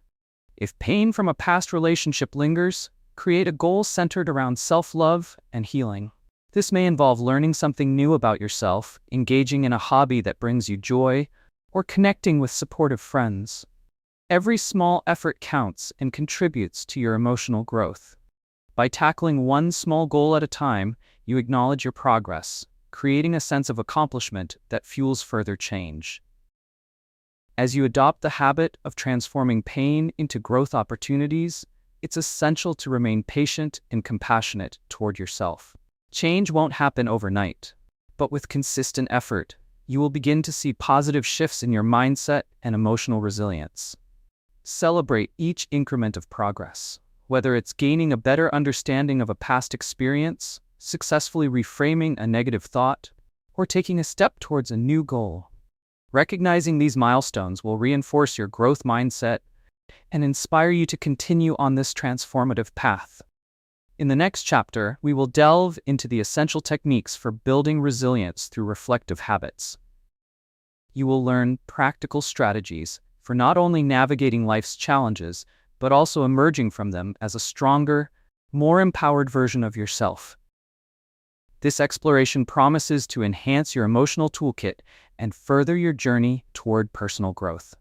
If pain from a past relationship lingers, create a goal centered around self-love and healing. This may involve learning something new about yourself, engaging in a hobby that brings you joy, or connecting with supportive friends. Every small effort counts and contributes to your emotional growth. By tackling one small goal at a time, you acknowledge your progress, creating a sense of accomplishment that fuels further change. As you adopt the habit of transforming pain into growth opportunities, it's essential to remain patient and compassionate toward yourself. Change won't happen overnight, but with consistent effort, you will begin to see positive shifts in your mindset and emotional resilience. Celebrate each increment of progress, whether it's gaining a better understanding of a past experience, successfully reframing a negative thought, or taking a step towards a new goal. Recognizing these milestones will reinforce your growth mindset and inspire you to continue on this transformative path. In the next chapter, we will delve into the essential techniques for building resilience through reflective habits. You will learn practical strategies for not only navigating life's challenges, but also emerging from them as a stronger, more empowered version of yourself. This exploration promises to enhance your emotional toolkit and further your journey toward personal growth.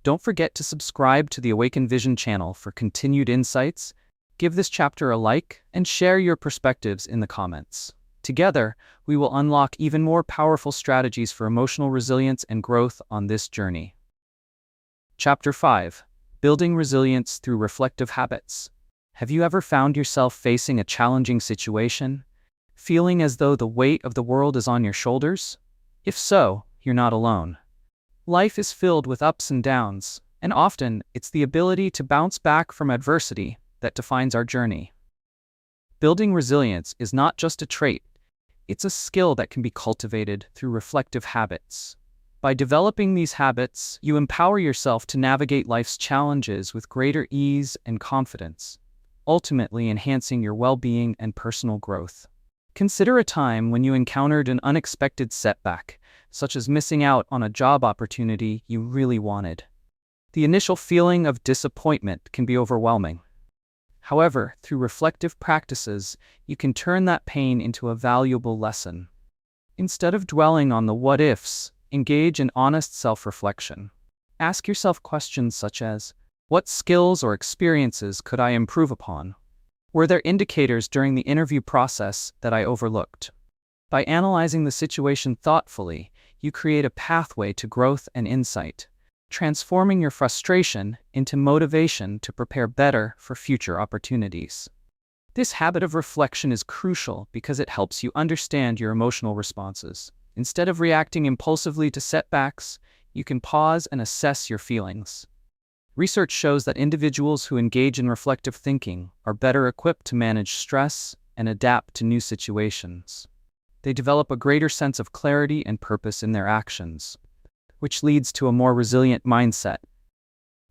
Don't forget to subscribe to the Awaken Vision channel for continued insights. Give this chapter a like and share your perspectives in the comments. Together, we will unlock even more powerful strategies for emotional resilience and growth on this journey. Chapter 5. Building Resilience Through Reflective Habits. Have you ever found yourself facing a challenging situation, feeling as though the weight of the world is on your shoulders? If so, you're not alone. Life is filled with ups and downs, and often it's the ability to bounce back from adversity that defines our journey. Building resilience is not just a trait, it's a skill that can be cultivated through reflective habits. By developing these habits, you empower yourself to navigate life's challenges with greater ease and confidence, ultimately enhancing your well-being and personal growth. Consider a time when you encountered an unexpected setback, such as missing out on a job opportunity you really wanted. The initial feeling of disappointment can be overwhelming. However, through reflective practices, you can turn that pain into a valuable lesson. Instead of dwelling on the what-ifs, engage in honest self-reflection. Ask yourself questions such as, what skills or experiences could I improve upon? Were there indicators during the interview process that I overlooked? By analyzing the situation thoughtfully, you create a pathway to growth and insight, transforming your frustration into motivation to prepare better for future opportunities. This habit of reflection is crucial because it helps you understand your emotional responses. Instead of reacting impulsively to setbacks, you can pause and assess your feelings. Research shows that individuals who engage in reflective thinking are better equipped to manage stress and adapt to new situations. They develop a greater sense of clarity and purpose in their actions, which leads to a more resilient mindset.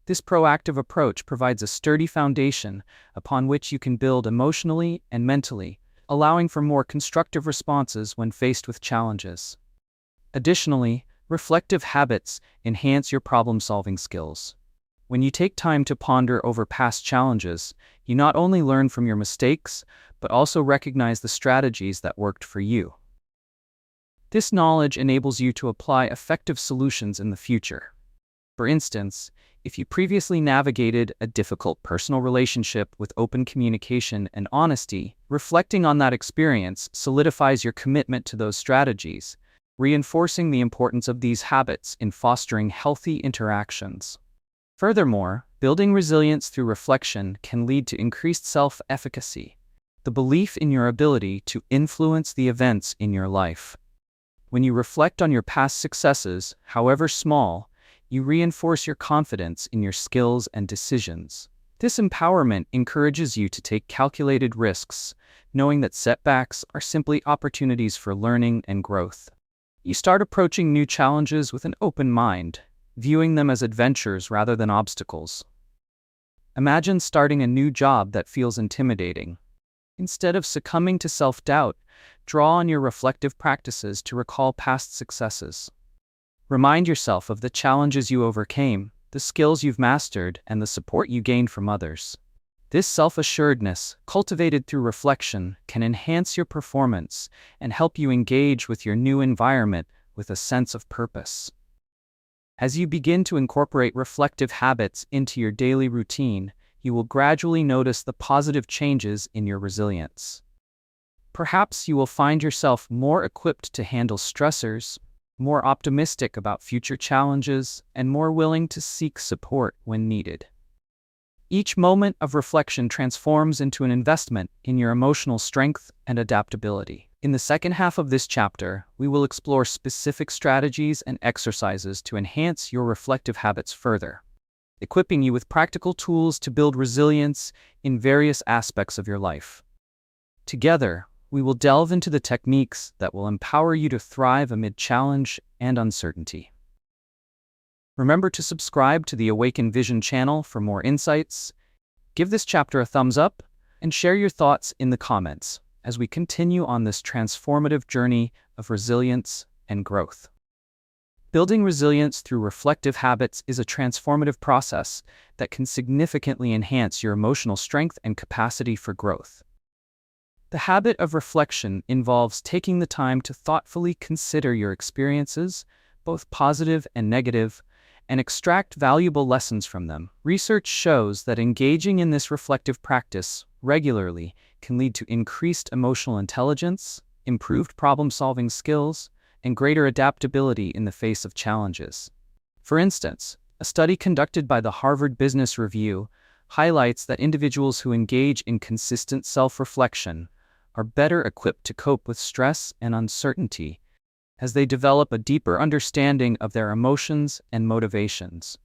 This proactive approach provides a sturdy foundation upon which you can build emotionally and mentally, allowing for more constructive responses when faced with challenges. Additionally, reflective habits enhance your problem-solving skills. When you take time to ponder over past challenges, you not only learn from your mistakes, but also recognize the strategies that worked for you. This knowledge enables you to apply effective solutions in the future. For instance, if you previously navigated a difficult personal relationship with open communication and honesty, reflecting on that experience solidifies your commitment to those strategies, reinforcing the importance of these habits in fostering healthy interactions. Furthermore, building resilience through reflection can lead to increased self-efficacy, the belief in your ability to influence the events in your life. When you reflect on your past successes, however small, you reinforce your confidence in your skills and decisions. This empowerment encourages you to take calculated risks, knowing that setbacks are simply opportunities for learning and growth. You start approaching new challenges with an open mind, viewing them as adventures rather than obstacles. Imagine starting a new job that feels intimidating. Instead of succumbing to self-doubt, draw on your reflective practices to recall past successes. Remind yourself of the challenges you overcame, the skills you've mastered, and the support you gained from others. This self-assuredness, cultivated through reflection, can enhance your performance and help you engage with your new environment with a sense of purpose. As you begin to incorporate reflective habits into your daily routine, you will gradually notice the positive changes in your resilience. Perhaps you will find yourself more equipped to handle stressors, more optimistic about future challenges, and more willing to seek support when needed. Each moment of reflection transforms into an investment in your emotional strength and adaptability. In the second half of this chapter, we will explore specific strategies and exercises to enhance your reflective habits further, equipping you with practical tools to build resilience in various aspects of your life. Together, we will delve into the techniques that will empower you to thrive amid challenge and uncertainty. Remember to subscribe to the Awaken Vision channel for more insights. Give this chapter a thumbs up and share your thoughts in the comments as we continue on this transformative journey of resilience and growth. Building resilience through reflective habits is a transformative process that can significantly enhance your emotional strength and capacity for growth. The habit of reflection involves taking the time to thoughtfully consider your experiences, both positive and negative, and extract valuable lessons from them. Research shows that engaging in this reflective practice regularly can lead to increased emotional intelligence, improved problem-solving skills, and greater adaptability in the face of challenges. For instance, a study conducted by the Harvard Business Review highlights that individuals who engage in consistent self-reflection are better equipped to cope with stress and uncertainty as they develop a deeper understanding of their emotions and motivations.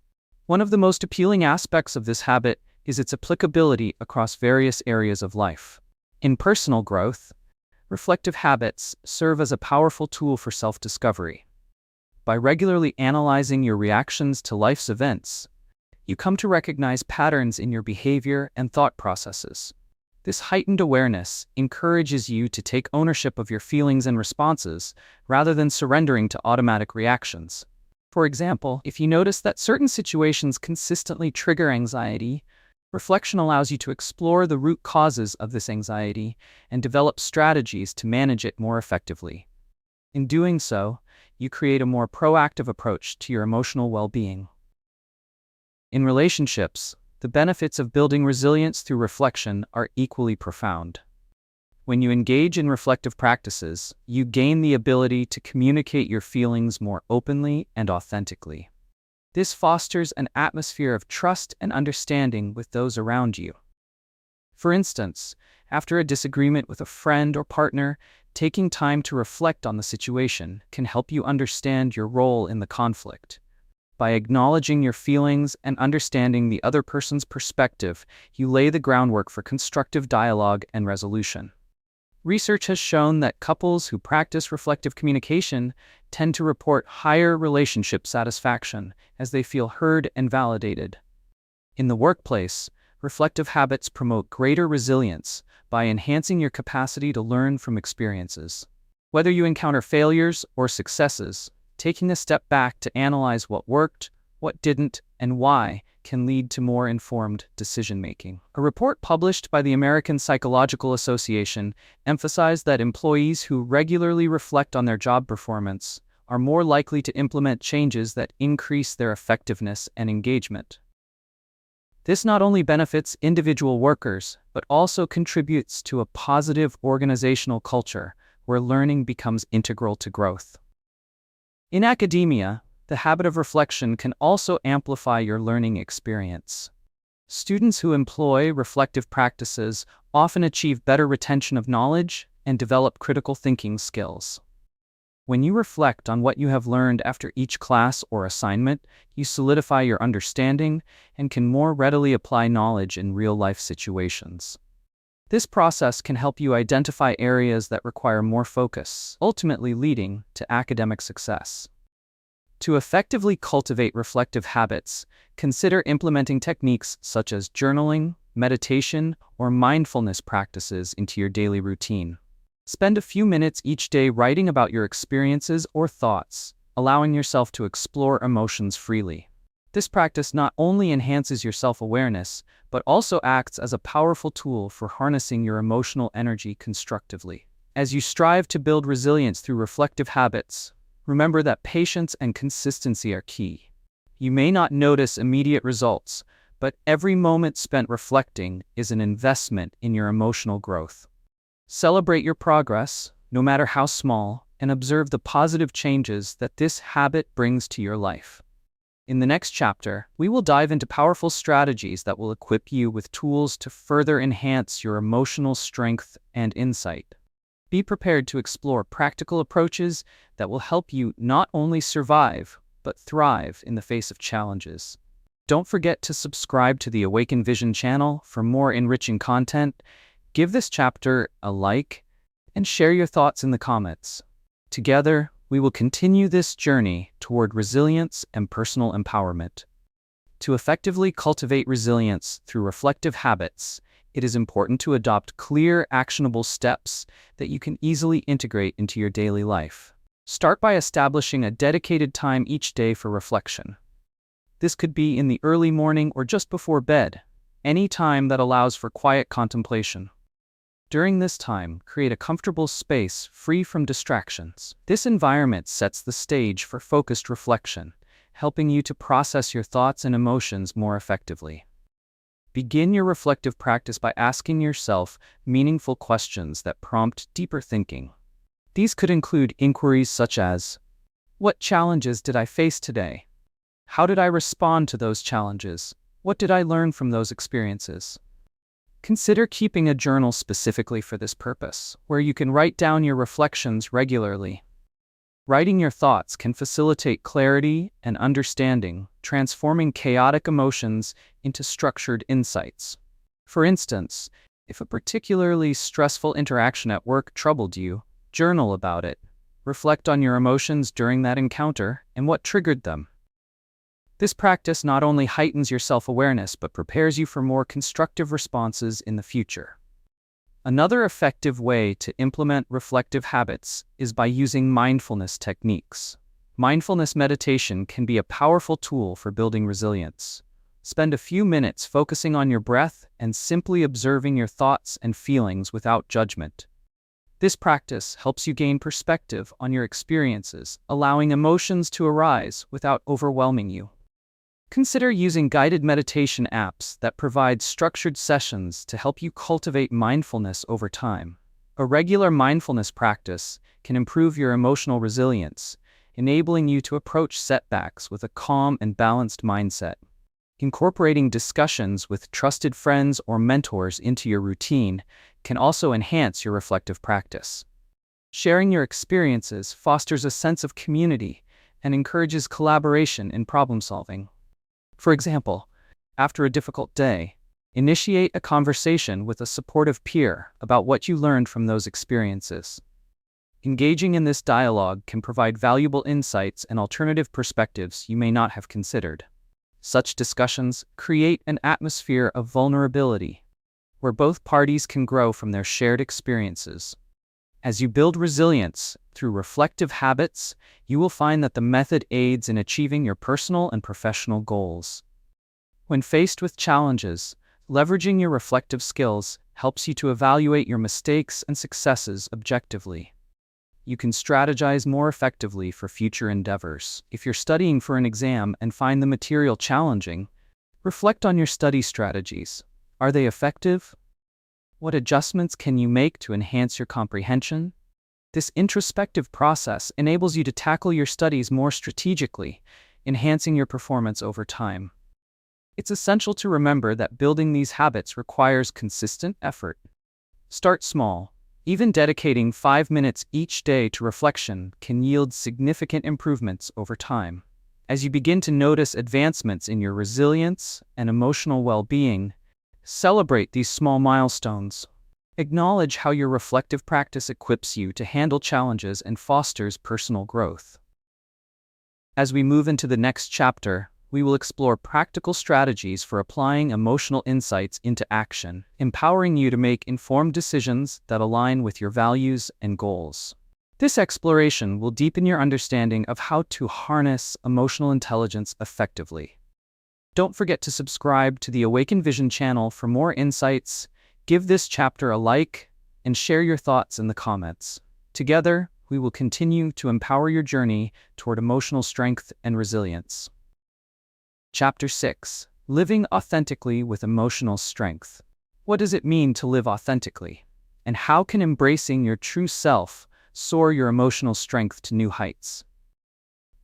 One of the most appealing aspects of this habit is its applicability across various areas of life. In personal growth, reflective habits serve as a powerful tool for self-discovery. By regularly analyzing your reactions to life's events, you come to recognize patterns in your behavior and thought processes. This heightened awareness encourages you to take ownership of your feelings and responses rather than surrendering to automatic reactions. For example, if you notice that certain situations consistently trigger anxiety, reflection allows you to explore the root causes of this anxiety and develop strategies to manage it more effectively. In doing so, you create a more proactive approach to your emotional well-being. In relationships, the benefits of building resilience through reflection are equally profound. When you engage in reflective practices, you gain the ability to communicate your feelings more openly and authentically. This fosters an atmosphere of trust and understanding with those around you. For instance, after a disagreement with a friend or partner, taking time to reflect on the situation can help you understand your role in the conflict. By acknowledging your feelings and understanding the other person's perspective, you lay the groundwork for constructive dialogue and resolution. Research has shown that couples who practice reflective communication tend to report higher relationship satisfaction as they feel heard and validated. In the workplace, reflective habits promote greater resilience by enhancing your capacity to learn from experiences. Whether you encounter failures or successes, taking a step back to analyze what worked, what didn't, and why can lead to more informed decision-making. A report published by the American Psychological Association emphasized that employees who regularly reflect on their job performance are more likely to implement changes that increase their effectiveness and engagement. This not only benefits individual workers, but also contributes to a positive organizational culture where learning becomes integral to growth. In academia, the habit of reflection can also amplify your learning experience. Students who employ reflective practices often achieve better retention of knowledge and develop critical thinking skills. When you reflect on what you have learned after each class or assignment, you solidify your understanding and can more readily apply knowledge in real-life situations. This process can help you identify areas that require more focus, ultimately leading to academic success. To effectively cultivate reflective habits, consider implementing techniques such as journaling, meditation, or mindfulness practices into your daily routine. Spend a few minutes each day writing about your experiences or thoughts, allowing yourself to explore emotions freely. This practice not only enhances your self-awareness, but also acts as a powerful tool for harnessing your emotional energy constructively. As you strive to build resilience through reflective habits, remember that patience and consistency are key. You may not notice immediate results, but every moment spent reflecting is an investment in your emotional growth. Celebrate your progress, no matter how small, and observe the positive changes that this habit brings to your life. In the next chapter, we will dive into powerful strategies that will equip you with tools to further enhance your emotional strength and insight. Be prepared to explore practical approaches that will help you not only survive, but thrive in the face of challenges. Don't forget to subscribe to the Awaken Vision channel for more enriching content. Give this chapter a like and share your thoughts in the comments. Together, we will continue this journey toward resilience and personal empowerment. To effectively cultivate resilience through reflective habits, it is important to adopt clear, actionable steps that you can easily integrate into your daily life. Start by establishing a dedicated time each day for reflection. This could be in the early morning or just before bed, any time that allows for quiet contemplation. During this time, create a comfortable space free from distractions. This environment sets the stage for focused reflection, helping you to process your thoughts and emotions more effectively. Begin your reflective practice by asking yourself meaningful questions that prompt deeper thinking. These could include inquiries such as, what challenges did I face today? How did I respond to those challenges? What did I learn from those experiences? Consider keeping a journal specifically for this purpose, where you can write down your reflections regularly. Writing your thoughts can facilitate clarity and understanding, transforming chaotic emotions into structured insights. For instance, if a particularly stressful interaction at work troubled you, journal about it. Reflect on your emotions during that encounter and what triggered them. This practice not only heightens your self-awareness but prepares you for more constructive responses in the future. Another effective way to implement reflective habits is by using mindfulness techniques. Mindfulness meditation can be a powerful tool for building resilience. Spend a few minutes focusing on your breath and simply observing your thoughts and feelings without judgment. This practice helps you gain perspective on your experiences, allowing emotions to arise without overwhelming you. Consider using guided meditation apps that provide structured sessions to help you cultivate mindfulness over time. A regular mindfulness practice can improve your emotional resilience, enabling you to approach setbacks with a calm and balanced mindset. Incorporating discussions with trusted friends or mentors into your routine can also enhance your reflective practice. Sharing your experiences fosters a sense of community and encourages collaboration in problem solving. For example, after a difficult day, initiate a conversation with a supportive peer about what you learned from those experiences. Engaging in this dialogue can provide valuable insights and alternative perspectives you may not have considered. Such discussions create an atmosphere of vulnerability, where both parties can grow from their shared experiences. As you build resilience through reflective habits, you will find that the method aids in achieving your personal and professional goals. When faced with challenges, leveraging your reflective skills helps you to evaluate your mistakes and successes objectively. You can strategize more effectively for future endeavors. If you're studying for an exam and find the material challenging, reflect on your study strategies. Are they effective? What adjustments can you make to enhance your comprehension? This introspective process enables you to tackle your studies more strategically, enhancing your performance over time. It's essential to remember that building these habits requires consistent effort. Start small. Even dedicating 5 minutes each day to reflection can yield significant improvements over time. As you begin to notice advancements in your resilience and emotional well-being, celebrate these small milestones. Acknowledge how your reflective practice equips you to handle challenges and fosters personal growth. As we move into the next chapter, we will explore practical strategies for applying emotional insights into action, empowering you to make informed decisions that align with your values and goals. This exploration will deepen your understanding of how to harness emotional intelligence effectively. Don't forget to subscribe to the Awaken Vision channel for more insights. Give this chapter a like and share your thoughts in the comments. Together, we will continue to empower your journey toward emotional strength and resilience. Chapter 6. Living Authentically with Emotional Strength. What does it mean to live authentically? And how can embracing your true self soar your emotional strength to new heights?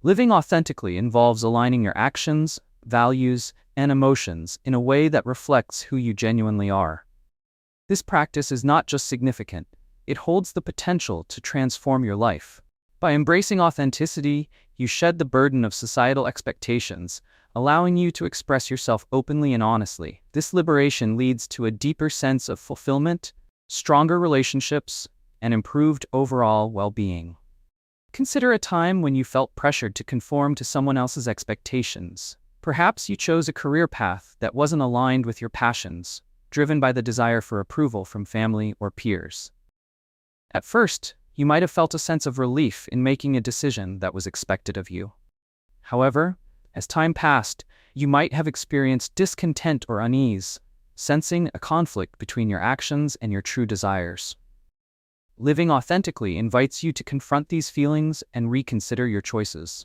Living authentically involves aligning your actions, values, and emotions in a way that reflects who you genuinely are. This practice is not just significant, it holds the potential to transform your life. By embracing authenticity, you shed the burden of societal expectations, allowing you to express yourself openly and honestly. This liberation leads to a deeper sense of fulfillment, stronger relationships, and improved overall well-being. Consider a time when you felt pressured to conform to someone else's expectations. Perhaps you chose a career path that wasn't aligned with your passions, driven by the desire for approval from family or peers. At first, you might have felt a sense of relief in making a decision that was expected of you. However, as time passed, you might have experienced discontent or unease, sensing a conflict between your actions and your true desires. Living authentically invites you to confront these feelings and reconsider your choices.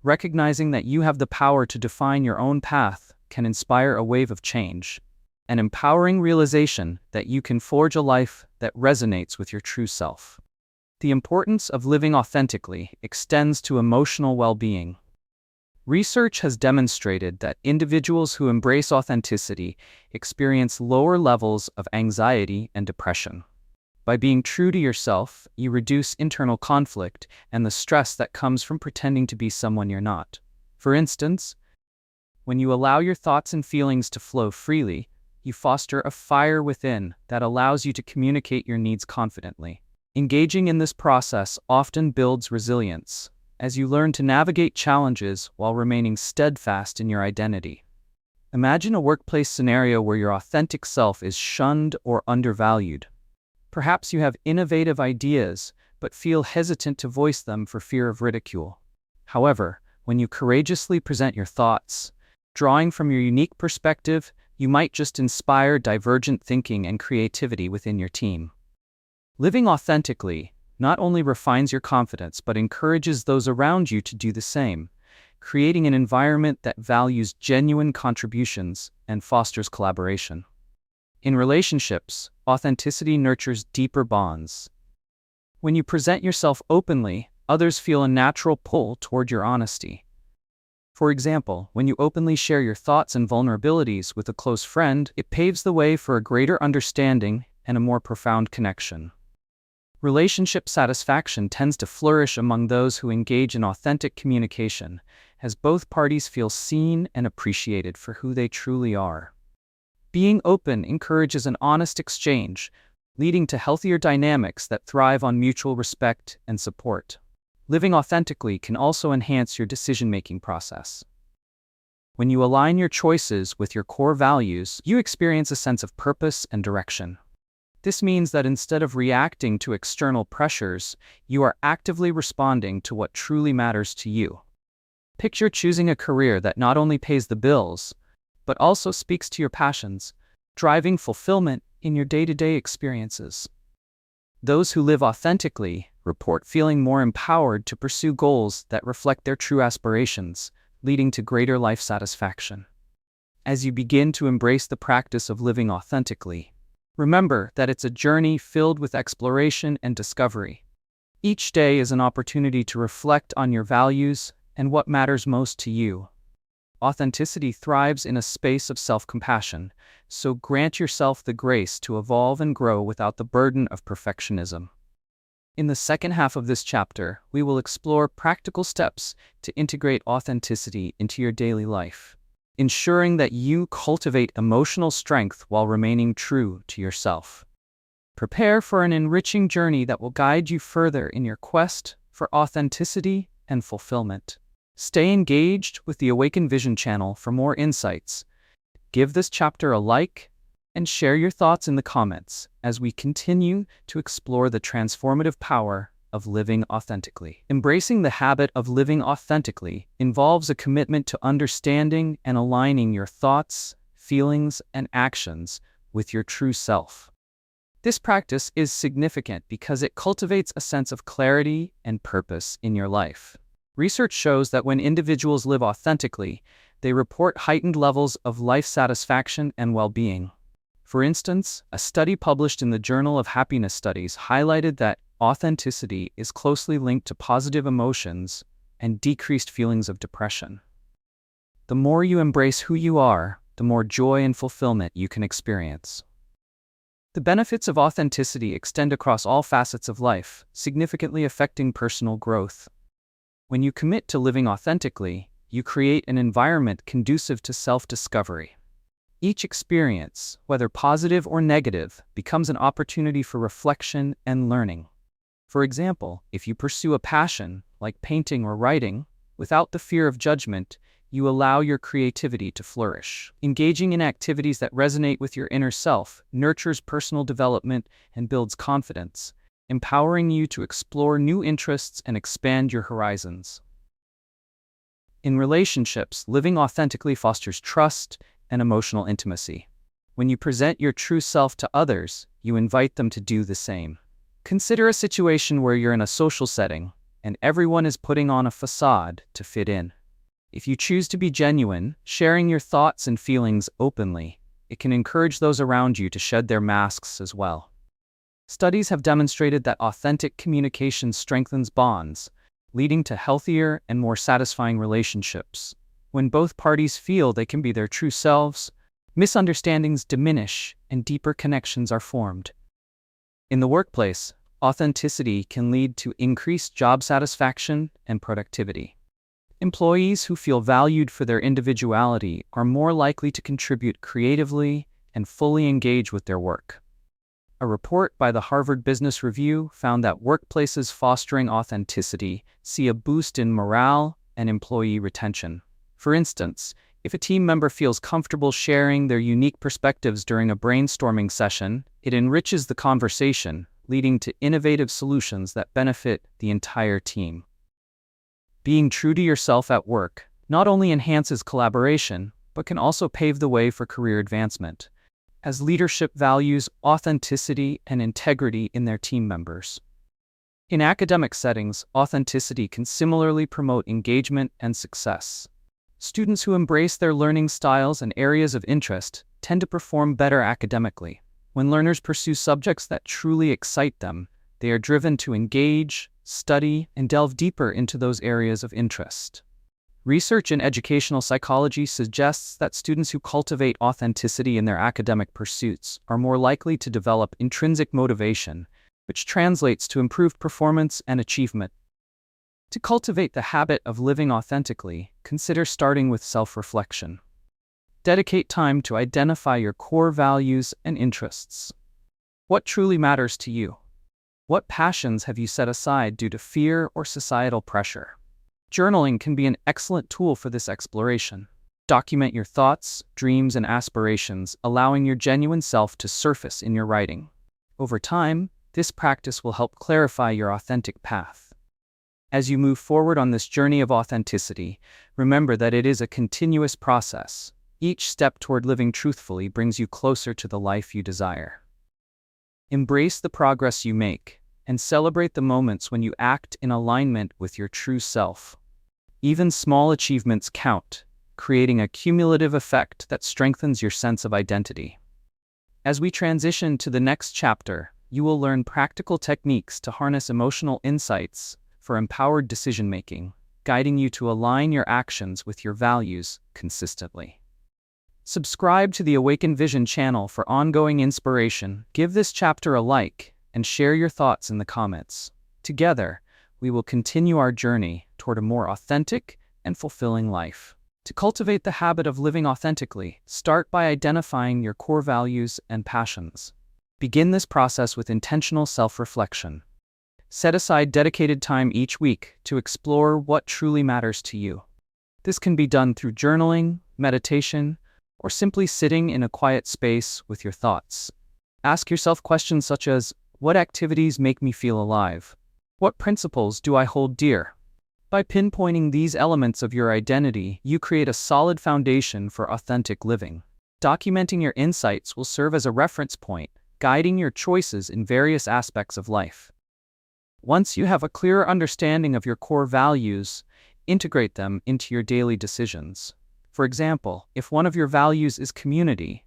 Recognizing that you have the power to define your own path can inspire a wave of change, an empowering realization that you can forge a life that resonates with your true self. The importance of living authentically extends to emotional well-being. Research has demonstrated that individuals who embrace authenticity experience lower levels of anxiety and depression. By being true to yourself, you reduce internal conflict and the stress that comes from pretending to be someone you're not. For instance, when you allow your thoughts and feelings to flow freely, you foster a fire within that allows you to communicate your needs confidently. Engaging in this process often builds resilience, as you learn to navigate challenges while remaining steadfast in your identity. Imagine a workplace scenario where your authentic self is shunned or undervalued. Perhaps you have innovative ideas, but feel hesitant to voice them for fear of ridicule. However, when you courageously present your thoughts, drawing from your unique perspective, you might just inspire divergent thinking and creativity within your team. Living authentically not only refines your confidence but encourages those around you to do the same, creating an environment that values genuine contributions and fosters collaboration. In relationships, authenticity nurtures deeper bonds. When you present yourself openly, others feel a natural pull toward your honesty. For example, when you openly share your thoughts and vulnerabilities with a close friend, it paves the way for a greater understanding and a more profound connection. Relationship satisfaction tends to flourish among those who engage in authentic communication, as both parties feel seen and appreciated for who they truly are. Being open encourages an honest exchange, leading to healthier dynamics that thrive on mutual respect and support. Living authentically can also enhance your decision-making process. When you align your choices with your core values, you experience a sense of purpose and direction. This means that instead of reacting to external pressures, you are actively responding to what truly matters to you. Picture choosing a career that not only pays the bills, but also speaks to your passions, driving fulfillment in your day-to-day experiences. Those who live authentically report feeling more empowered to pursue goals that reflect their true aspirations, leading to greater life satisfaction. As you begin to embrace the practice of living authentically, remember that it's a journey filled with exploration and discovery. Each day is an opportunity to reflect on your values and what matters most to you. Authenticity thrives in a space of self-compassion, so grant yourself the grace to evolve and grow without the burden of perfectionism. In the second half of this chapter, we will explore practical steps to integrate authenticity into your daily life, ensuring that you cultivate emotional strength while remaining true to yourself. Prepare for an enriching journey that will guide you further in your quest for authenticity and fulfillment. Stay engaged with the Awaken Vision channel for more insights. Give this chapter a like and share your thoughts in the comments as we continue to explore the transformative power of living authentically. Embracing the habit of living authentically involves a commitment to understanding and aligning your thoughts, feelings, and actions with your true self. This practice is significant because it cultivates a sense of clarity and purpose in your life. Research shows that when individuals live authentically, they report heightened levels of life satisfaction and well-being. For instance, a study published in the Journal of Happiness Studies highlighted that authenticity is closely linked to positive emotions and decreased feelings of depression. The more you embrace who you are, the more joy and fulfillment you can experience. The benefits of authenticity extend across all facets of life, significantly affecting personal growth. When you commit to living authentically, you create an environment conducive to self-discovery. Each experience, whether positive or negative, becomes an opportunity for reflection and learning. For example, if you pursue a passion, like painting or writing, without the fear of judgment, you allow your creativity to flourish. Engaging in activities that resonate with your inner self nurtures personal development and builds confidence, empowering you to explore new interests and expand your horizons. In relationships, living authentically fosters trust and emotional intimacy. When you present your true self to others, you invite them to do the same. Consider a situation where you're in a social setting, and everyone is putting on a facade to fit in. If you choose to be genuine, sharing your thoughts and feelings openly, it can encourage those around you to shed their masks as well. Studies have demonstrated that authentic communication strengthens bonds, leading to healthier and more satisfying relationships. When both parties feel they can be their true selves, misunderstandings diminish and deeper connections are formed. In the workplace, authenticity can lead to increased job satisfaction and productivity. Employees who feel valued for their individuality are more likely to contribute creatively and fully engage with their work. A report by the Harvard Business Review found that workplaces fostering authenticity see a boost in morale and employee retention. For instance, if a team member feels comfortable sharing their unique perspectives during a brainstorming session, it enriches the conversation, leading to innovative solutions that benefit the entire team. Being true to yourself at work not only enhances collaboration, but can also pave the way for career advancement, as leadership values authenticity and integrity in their team members. In academic settings, authenticity can similarly promote engagement and success. Students who embrace their learning styles and areas of interest tend to perform better academically. When learners pursue subjects that truly excite them, they are driven to engage, study, and delve deeper into those areas of interest. Research in educational psychology suggests that students who cultivate authenticity in their academic pursuits are more likely to develop intrinsic motivation, which translates to improved performance and achievement. To cultivate the habit of living authentically, consider starting with self-reflection. Dedicate time to identify your core values and interests. What truly matters to you? What passions have you set aside due to fear or societal pressure? Journaling can be an excellent tool for this exploration. Document your thoughts, dreams, and aspirations, allowing your genuine self to surface in your writing. Over time, this practice will help clarify your authentic path. As you move forward on this journey of authenticity, remember that it is a continuous process. Each step toward living truthfully brings you closer to the life you desire. Embrace the progress you make, and celebrate the moments when you act in alignment with your true self. Even small achievements count, creating a cumulative effect that strengthens your sense of identity. As we transition to the next chapter, you will learn practical techniques to harness emotional insights for empowered decision-making, guiding you to align your actions with your values consistently. Subscribe to the Awaken Vision channel for ongoing inspiration, give this chapter a like, and share your thoughts in the comments. Together, we will continue our journey toward a more authentic and fulfilling life. To cultivate the habit of living authentically, start by identifying your core values and passions. Begin this process with intentional self-reflection. Set aside dedicated time each week to explore what truly matters to you. This can be done through journaling, meditation, or simply sitting in a quiet space with your thoughts. Ask yourself questions such as, what activities make me feel alive? What principles do I hold dear? By pinpointing these elements of your identity, you create a solid foundation for authentic living. Documenting your insights will serve as a reference point, guiding your choices in various aspects of life. Once you have a clearer understanding of your core values, integrate them into your daily decisions. For example, if one of your values is community,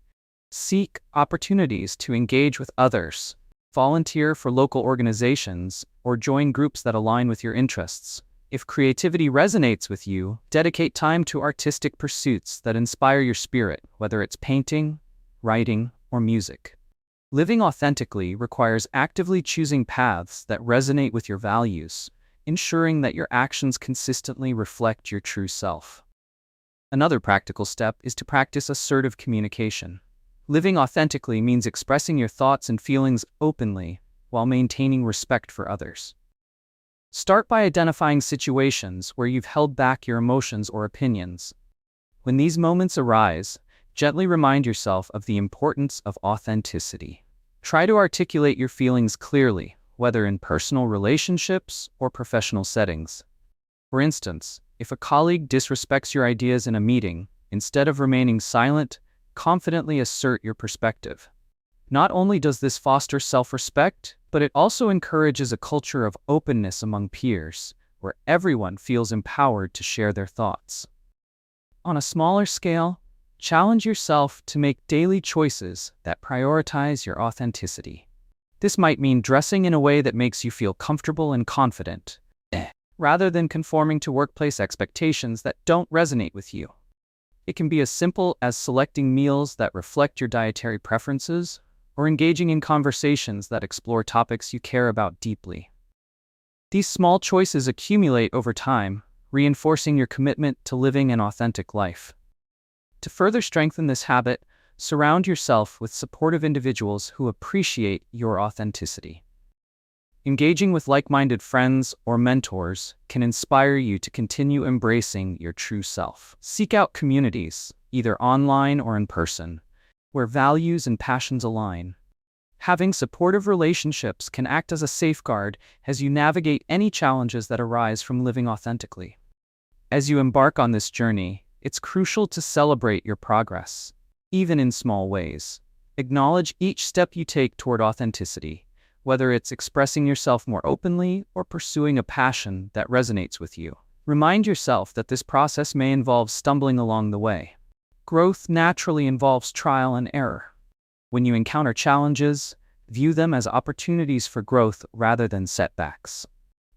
seek opportunities to engage with others, volunteer for local organizations, or join groups that align with your interests. If creativity resonates with you, dedicate time to artistic pursuits that inspire your spirit, whether it's painting, writing, or music. Living authentically requires actively choosing paths that resonate with your values, ensuring that your actions consistently reflect your true self. Another practical step is to practice assertive communication. Living authentically means expressing your thoughts and feelings openly while maintaining respect for others. Start by identifying situations where you've held back your emotions or opinions. When these moments arise, gently remind yourself of the importance of authenticity. Try to articulate your feelings clearly, whether in personal relationships or professional settings. For instance, if a colleague disrespects your ideas in a meeting, instead of remaining silent, confidently assert your perspective. Not only does this foster self-respect, but it also encourages a culture of openness among peers, where everyone feels empowered to share their thoughts. On a smaller scale, challenge yourself to make daily choices that prioritize your authenticity. This might mean dressing in a way that makes you feel comfortable and confident, rather than conforming to workplace expectations that don't resonate with you. It can be as simple as selecting meals that reflect your dietary preferences, or engaging in conversations that explore topics you care about deeply. These small choices accumulate over time, reinforcing your commitment to living an authentic life. To further strengthen this habit, surround yourself with supportive individuals who appreciate your authenticity. Engaging with like-minded friends or mentors can inspire you to continue embracing your true self. Seek out communities, either online or in person, where values and passions align. Having supportive relationships can act as a safeguard as you navigate any challenges that arise from living authentically. As you embark on this journey, it's crucial to celebrate your progress, even in small ways. Acknowledge each step you take toward authenticity, whether it's expressing yourself more openly or pursuing a passion that resonates with you. Remind yourself that this process may involve stumbling along the way. Growth naturally involves trial and error. When you encounter challenges, view them as opportunities for growth rather than setbacks.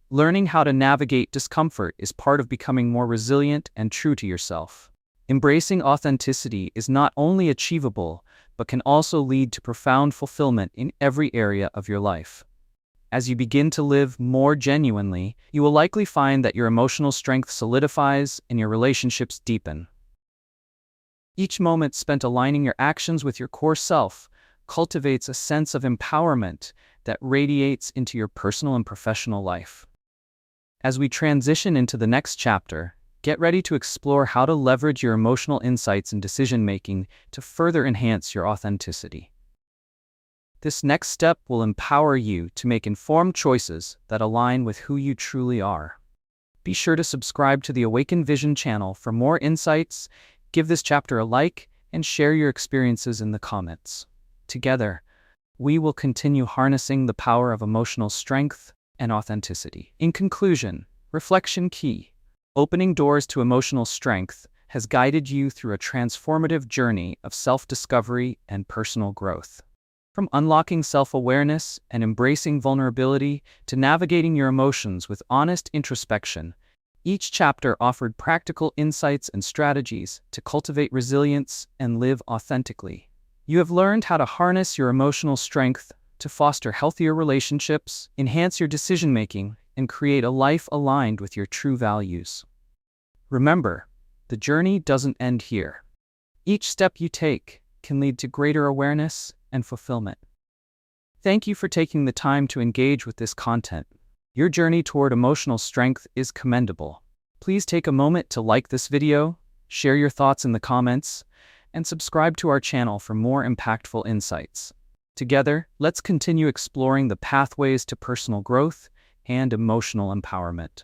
Learning how to navigate discomfort is part of becoming more resilient and true to yourself. Embracing authenticity is not only achievable, but can also lead to profound fulfillment in every area of your life. As you begin to live more genuinely, you will likely find that your emotional strength solidifies and your relationships deepen. Each moment spent aligning your actions with your core self cultivates a sense of empowerment that radiates into your personal and professional life. As we transition into the next chapter, get ready to explore how to leverage your emotional insights and decision-making to further enhance your authenticity. This next step will empower you to make informed choices that align with who you truly are. Be sure to subscribe to the Awakened Vision channel for more insights. Give this chapter a like and share your experiences in the comments. Together, we will continue harnessing the power of emotional strength and authenticity. In conclusion, reflection key. Opening doors to emotional strength has guided you through a transformative journey of self-discovery and personal growth. From unlocking self-awareness and embracing vulnerability to navigating your emotions with honest introspection, each chapter offered practical insights and strategies to cultivate resilience and live authentically. You have learned how to harness your emotional strength to foster healthier relationships, enhance your decision-making, and create a life aligned with your true values. Remember, the journey doesn't end here. Each step you take can lead to greater awareness and fulfillment. Thank you for taking the time to engage with this content. Your journey toward emotional strength is commendable. Please take a moment to like this video, share your thoughts in the comments, and subscribe to our channel for more impactful insights. Together, let's continue exploring the pathways to personal growth, and emotional empowerment.